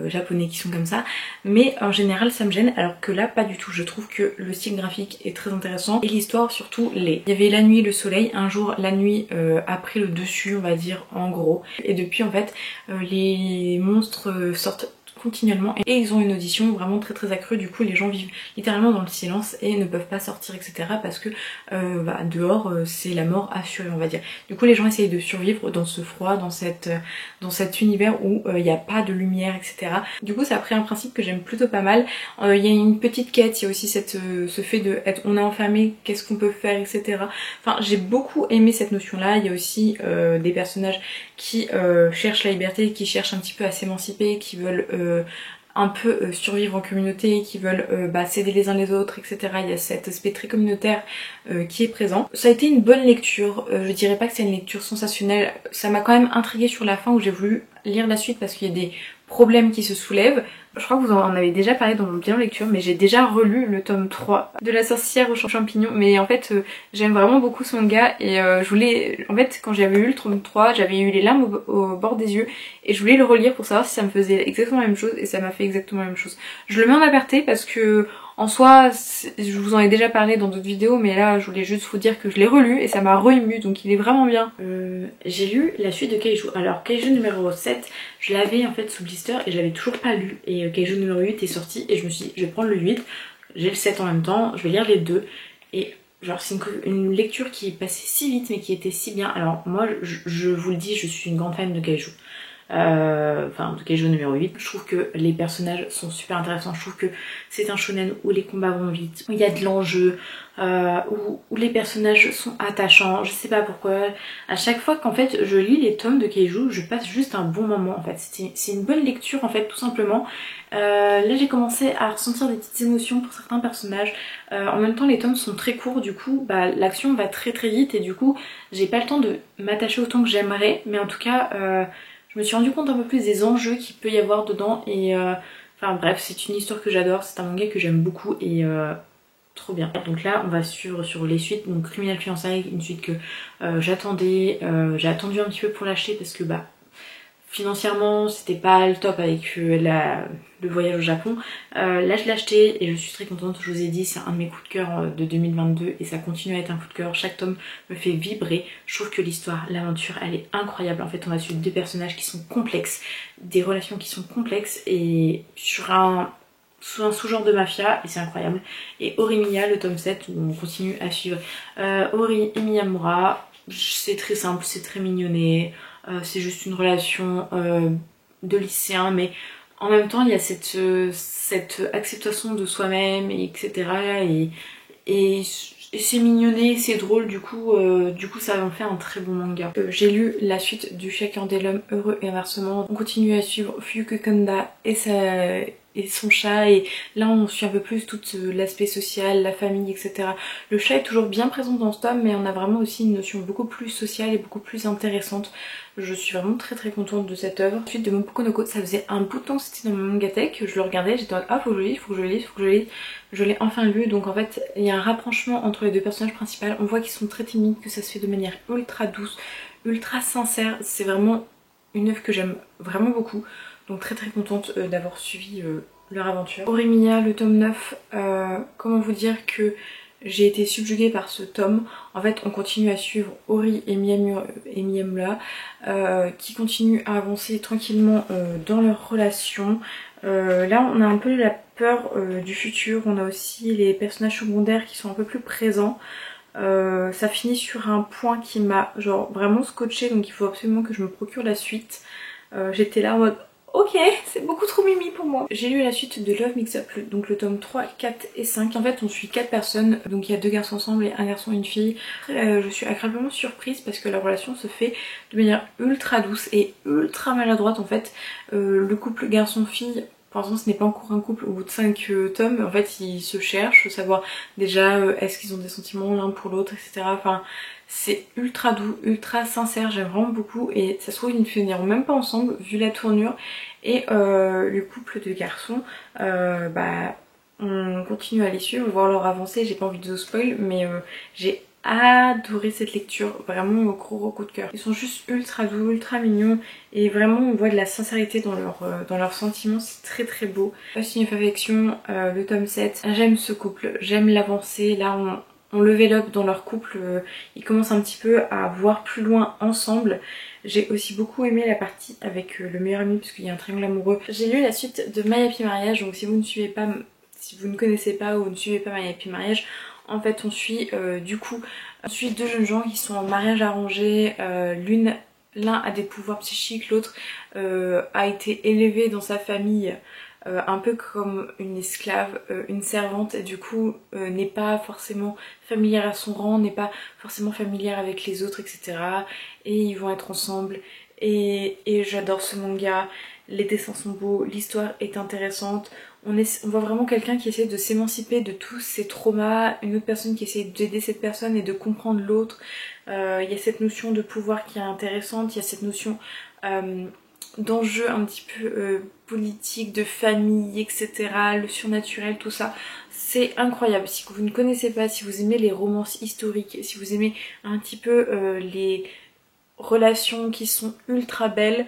japonais qui sont comme ça, mais en général ça me gêne, alors que là pas du tout. Je trouve que le style graphique est très intéressant, et l'histoire surtout l'est. Il y avait la nuit, le soleil, un jour la nuit a pris le dessus on va dire en gros, et depuis en fait les monstres sortent continuellement, et ils ont une audition vraiment très très accrue. Du coup les gens vivent littéralement dans le silence et ne peuvent pas sortir, etc. parce que dehors c'est la mort assurée on va dire. Du coup les gens essayent de survivre dans ce froid, dans cet univers où il n'y a pas de lumière, etc. Du coup ça a pris un principe que j'aime plutôt pas mal. Il y a une petite quête, il y a aussi ce fait de on est enfermé, qu'est-ce qu'on peut faire, etc. Enfin j'ai beaucoup aimé cette notion là. Il y a aussi des personnages qui cherchent la liberté, qui cherchent un petit peu à s'émanciper, qui veulent un peu survivre en communauté, qui veulent s'aider les uns les autres, etc. Il y a cet aspect très communautaire qui est présent. Ça a été une bonne lecture, je dirais pas que c'est une lecture sensationnelle, ça m'a quand même intriguée sur la fin où j'ai voulu lire la suite parce qu'il y a des problèmes qui se soulèvent. Je crois que vous en avez déjà parlé dans mon bilan lecture, mais j'ai déjà relu le tome 3 de La sorcière aux champignons, mais en fait j'aime vraiment beaucoup ce manga, et je voulais, en fait quand j'avais lu le tome 3, j'avais eu les larmes au bord des yeux, et je voulais le relire pour savoir si ça me faisait exactement la même chose, et ça m'a fait exactement la même chose. Je le mets en aparté parce que en soi, je vous en ai déjà parlé dans d'autres vidéos, mais là je voulais juste vous dire que je l'ai relu et ça m'a re-ému, donc il est vraiment bien. J'ai lu la suite de Kaiju. Alors Kaiju numéro 7, je l'avais en fait sous blister et je l'avais toujours pas lu, et Kaiju numéro 8 est sorti et je me suis dit je vais prendre le 8, j'ai le 7 en même temps, je vais lire les deux, et genre c'est une lecture qui est passée si vite mais qui était si bien. Alors moi je vous le dis, je suis une grande fan de Kaiju. Enfin de Kaiju numéro 8, je trouve que les personnages sont super intéressants, je trouve que c'est un shonen où les combats vont vite, où il y a de l'enjeu, où les personnages sont attachants, je sais pas pourquoi. À chaque fois qu'en fait je lis les tomes de Kaiju, je passe juste un bon moment en fait, c'est une bonne lecture en fait tout simplement. Là j'ai commencé à ressentir des petites émotions pour certains personnages, en même temps les tomes sont très courts, du coup l'action va très très vite, et du coup j'ai pas le temps de m'attacher autant que j'aimerais, mais en tout cas je me suis rendu compte un peu plus des enjeux qu'il peut y avoir dedans et enfin bref, c'est une histoire que j'adore, c'est un manga que j'aime beaucoup et trop bien. Donc là on va suivre sur les suites, donc Criminal Fiançailles, une suite que j'attendais, j'ai attendu un petit peu pour l'acheter parce que bah financièrement c'était pas le top avec le voyage au Japon. Là je l'ai acheté et je suis très contente, je vous ai dit c'est un de mes coups de cœur de 2022 et ça continue à être un coup de cœur, chaque tome me fait vibrer. Je trouve que l'histoire, l'aventure elle est incroyable. En fait on va suivre deux personnages qui sont complexes, des relations qui sont complexes et sur un sous-genre de mafia et c'est incroyable. Et Horimiya, le tome 7 où on continue à suivre Ori et Miyamura, c'est très simple, c'est très mignonné. C'est juste une relation de lycéen, mais en même temps il y a cette acceptation de soi-même, etc. Et c'est mignonné, c'est drôle, du coup ça en fait un très bon manga. J'ai lu la suite du Chacun des l'homme heureux et inversement. On continue à suivre Fuyuki Kanda et son chat et là on suit un peu plus tout l'aspect social, la famille, etc. Le chat est toujours bien présent dans ce tome mais on a vraiment aussi une notion beaucoup plus sociale et beaucoup plus intéressante. Je suis vraiment très contente de cette œuvre. Ensuite de Mopoku no Ko, ça faisait un bout de temps que c'était dans mon mangatech, je le regardais, j'étais en mode ah faut que je le lise, faut que je le lise, faut que je le lise. Je l'ai enfin lu, donc en fait il y a un rapprochement entre les deux personnages principaux. On voit qu'ils sont très timides, que ça se fait de manière ultra douce, ultra sincère. C'est vraiment une œuvre que j'aime vraiment beaucoup. Donc très contente d'avoir suivi leur aventure. Horimiya, le tome 9, comment vous dire que j'ai été subjuguée par ce tome. En fait on continue à suivre Ori et Miyamura qui continuent à avancer tranquillement dans leur relation. Là on a un peu la peur du futur, on a aussi les personnages secondaires qui sont un peu plus présents. Ça finit sur un point qui m'a genre vraiment scotché, donc il faut absolument que je me procure la suite. J'étais là en mode ok, c'est beaucoup trop mimi pour moi. J'ai lu la suite de Love Mix Up, donc le tome 3, 4 et 5. En fait on suit 4 personnes, donc il y a 2 garçons ensemble et un garçon et une fille. Je suis agréablement surprise parce que la relation se fait de manière ultra douce et ultra maladroite en fait. Le couple garçon-fille, pour l'instant ce n'est pas encore un couple au bout de 5 tomes, en fait ils se cherchent, savoir déjà est-ce qu'ils ont des sentiments l'un pour l'autre, etc. Enfin c'est ultra doux, ultra sincère, j'aime vraiment beaucoup et ça se trouve ils ne finiront même pas ensemble vu la tournure. Et le couple de garçons, bah on continue à les suivre, voir leur avancée, j'ai pas envie de vous spoil mais j'ai adoré cette lecture, vraiment gros coup de cœur. Ils sont juste ultra doux, ultra mignons et vraiment on voit de la sincérité dans leurs sentiments, c'est très beau. Fast Enough Affection, le tome 7, j'aime ce couple, j'aime l'avancée, là on level up dans leur couple, ils commencent un petit peu à voir plus loin ensemble. J'ai aussi beaucoup aimé la partie avec le meilleur ami parce qu'il y a un triangle amoureux. J'ai lu la suite de My Happy Marriage, donc si vous ne connaissez pas ou vous ne suivez pas My Happy Marriage, en fait on suit on suit deux jeunes gens qui sont en mariage arrangé, l'un a des pouvoirs psychiques, l'autre a été élevé dans sa famille un peu comme une esclave, une servante et du coup n'est pas forcément familière à son rang, n'est pas forcément familière avec les autres, etc. Et ils vont être ensemble et j'adore ce manga, les dessins sont beaux, l'histoire est intéressante. On voit vraiment quelqu'un qui essaie de s'émanciper de tous ses traumas, une autre personne qui essaie d'aider cette personne et de comprendre l'autre. Il y a cette notion de pouvoir qui est intéressante, il y a cette notion d'enjeux un petit peu politique, de famille, etc. Le surnaturel, tout ça. C'est incroyable. Si vous ne connaissez pas, si vous aimez les romances historiques, si vous aimez un petit peu les relations qui sont ultra belles,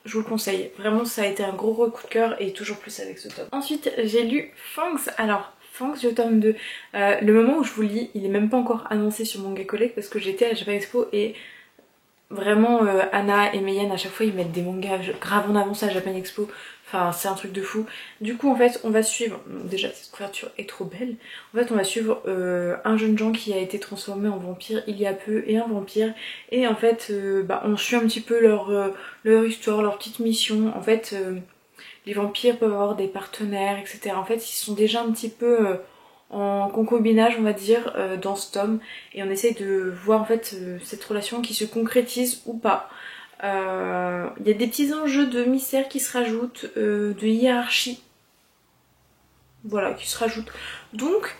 je vous le conseille. Vraiment ça a été un gros coup de cœur et toujours plus avec ce tome. Ensuite j'ai lu Fangs. Alors Fangs le tome 2. Le moment où je vous lis, il est même pas encore annoncé sur Manga Collect parce que j'étais à la Japan Expo et vraiment Anna et Meian à chaque fois ils mettent des mangas grave en avance à la Japan Expo. Enfin c'est un truc de fou. Du coup en fait on va suivre, déjà cette couverture est trop belle. En fait on va suivre un jeune gens qui a été transformé en vampire il y a peu et un vampire. Et en fait on suit un petit peu leur histoire, leur petite mission. En fait les vampires peuvent avoir des partenaires, etc. En fait ils sont déjà un petit peu en concubinage on va dire dans ce tome et on essaye de voir en fait cette relation qui se concrétise ou pas. Il y a des petits enjeux de mystère qui se rajoutent, de hiérarchie, voilà, qui se rajoutent. Donc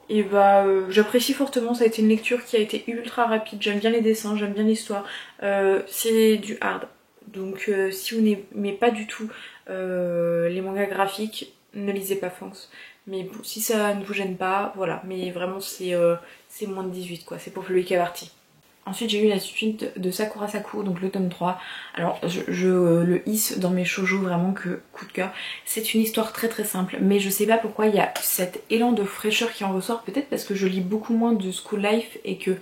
et j'apprécie fortement, ça a été une lecture qui a été ultra rapide, j'aime bien les dessins, j'aime bien l'histoire, c'est du hard. Donc si vous n'aimez pas du tout les mangas graphiques, ne lisez pas Fanx. Mais bon, si ça ne vous gêne pas, voilà. Mais vraiment c'est moins de 18 quoi, c'est pour Fluid Cavarty. Ensuite j'ai eu la suite de Sakura Saku, donc le tome 3. Alors je le hisse dans mes shoujo, vraiment que coup de cœur. C'est une histoire très très simple, mais je sais pas pourquoi il y a cet élan de fraîcheur qui en ressort, peut-être parce que je lis beaucoup moins de School Life et que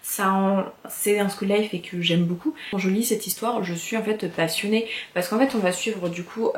c'est un School Life et que j'aime beaucoup. Quand je lis cette histoire, je suis en fait passionnée, parce qu'en fait on va suivre du coup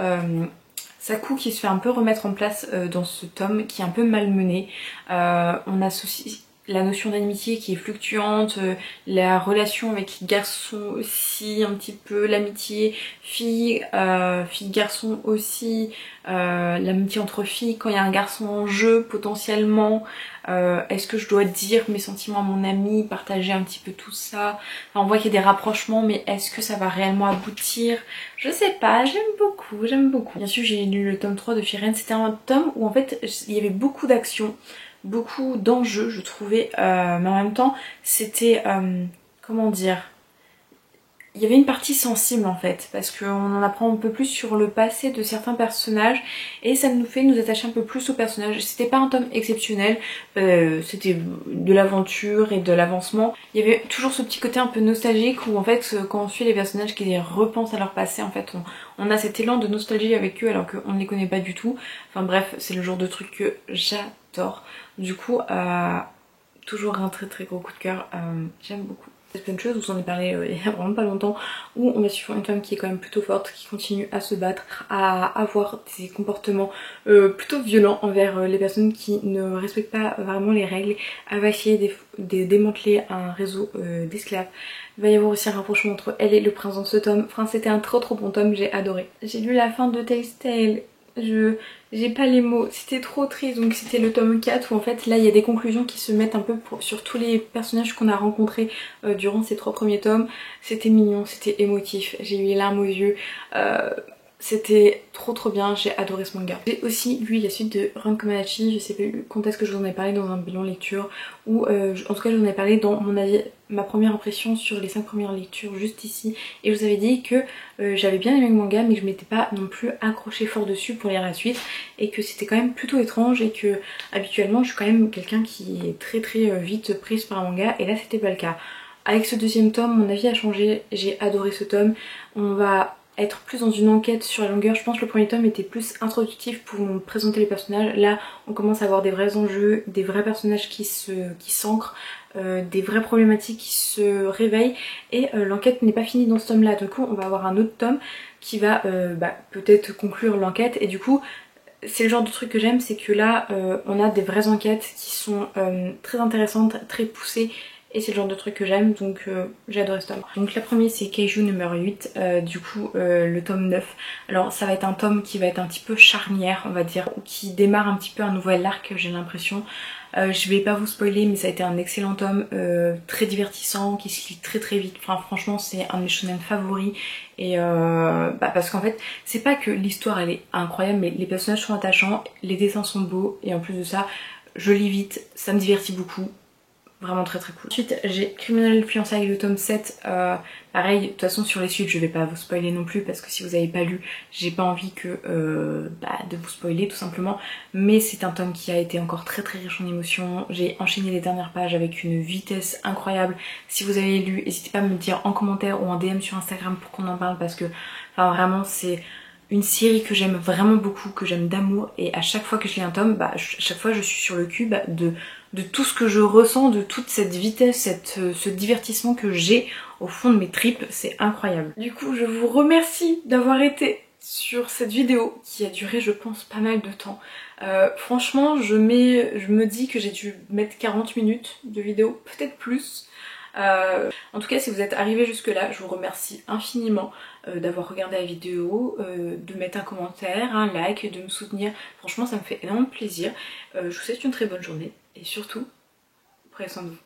Saku qui se fait un peu remettre en place dans ce tome, qui est un peu malmené. On associe la notion d'amitié qui est fluctuante, la relation avec les garçons aussi un petit peu, l'amitié fille-garçon aussi, l'amitié entre filles quand il y a un garçon en jeu potentiellement, est-ce que je dois dire mes sentiments à mon ami, partager un petit peu tout ça, enfin, on voit qu'il y a des rapprochements mais est-ce que ça va réellement aboutir, je sais pas, j'aime beaucoup. Bien sûr j'ai lu le tome 3 de Firen, c'était un tome où en fait il y avait beaucoup d'action, beaucoup d'enjeux je trouvais, mais en même temps c'était, comment dire, il y avait une partie sensible en fait, parce qu'on en apprend un peu plus sur le passé de certains personnages et ça nous fait nous attacher un peu plus aux personnages. C'était pas un tome exceptionnel, c'était de l'aventure et de l'avancement. Il y avait toujours ce petit côté un peu nostalgique où en fait quand on suit les personnages qui repensent à leur passé, en fait on a cet élan de nostalgie avec eux alors qu'on ne les connaît pas du tout. Enfin bref, c'est le genre de truc que j'adore. Du coup, toujours un très très gros coup de cœur, j'aime beaucoup. C'est plein de choses, vous en ai parlé il y a vraiment pas longtemps, où on va suivre une femme qui est quand même plutôt forte, qui continue à se battre, à avoir des comportements plutôt violents envers les personnes qui ne respectent pas vraiment les règles. Elle va essayer de démanteler un réseau d'esclaves. Il va y avoir aussi un rapprochement entre elle et le prince dans ce tome. Enfin c'était un trop bon tome, j'ai adoré. J'ai lu la fin de Tails' Tale. J'ai pas les mots, c'était trop triste. Donc c'était le tome 4 où en fait là il y a des conclusions qui se mettent un peu sur tous les personnages qu'on a rencontrés durant ces 3 premiers tomes. C'était mignon, c'était émotif, j'ai eu les larmes aux yeux, c'était trop bien, j'ai adoré ce manga. J'ai aussi lu la suite de Ran Komachi, je sais plus quand est-ce que je vous en ai parlé dans un bilan lecture, ou en tout cas je vous en ai parlé dans mon avis, ma première impression sur les 5 premières lectures juste ici, et je vous avais dit que j'avais bien aimé le manga mais que je m'étais pas non plus accrochée fort dessus pour lire la suite, et que c'était quand même plutôt étrange et que habituellement je suis quand même quelqu'un qui est très vite prise par un manga, et là c'était pas le cas. Avec ce deuxième tome, mon avis a changé, j'ai adoré ce tome, on va être plus dans une enquête sur la longueur. Je pense que le premier tome était plus introductif pour nous présenter les personnages. Là on commence à avoir des vrais enjeux, des vrais personnages qui s'ancrent, des vraies problématiques qui se réveillent, et l'enquête n'est pas finie dans ce tome là. Du coup on va avoir un autre tome qui va peut-être conclure l'enquête, et du coup c'est le genre de truc que j'aime, c'est que là on a des vraies enquêtes qui sont très intéressantes, très poussées, et c'est le genre de truc que j'aime, donc j'ai adoré ce tome. Donc la première c'est Kaiju numéro 8, du coup le tome 9. Alors ça va être un tome qui va être un petit peu charnière on va dire, ou qui démarre un petit peu un nouvel arc, j'ai l'impression. Je vais pas vous spoiler mais ça a été un excellent tome, très divertissant, qui se lit très vite. Enfin franchement c'est un de mes shonen favoris, et parce qu'en fait c'est pas que l'histoire elle est incroyable, mais les personnages sont attachants, les dessins sont beaux, et en plus de ça je lis vite, ça me divertit beaucoup. Vraiment très cool. Ensuite j'ai Criminal Fiançailles le tome 7, pareil de toute façon sur les suites je vais pas vous spoiler non plus parce que si vous avez pas lu j'ai pas envie que de vous spoiler tout simplement, mais c'est un tome qui a été encore très riche en émotions. J'ai enchaîné les dernières pages avec une vitesse incroyable. Si vous avez lu, n'hésitez pas à me le dire en commentaire ou en DM sur Instagram pour qu'on en parle, parce que enfin, vraiment c'est une série que j'aime vraiment beaucoup, que j'aime d'amour, et à chaque fois que je lis un tome, chaque fois je suis sur le cul de tout ce que je ressens, de toute cette vitesse, ce divertissement que j'ai au fond de mes tripes, c'est incroyable. Du coup je vous remercie d'avoir été sur cette vidéo qui a duré je pense pas mal de temps. Franchement je me dis que j'ai dû mettre 40 minutes de vidéo, peut-être plus. En tout cas si vous êtes arrivé jusque là je vous remercie infiniment d'avoir regardé la vidéo, de mettre un commentaire, un like, de me soutenir. Franchement ça me fait énormément plaisir. Je vous souhaite une très bonne journée et surtout prenez soin de vous.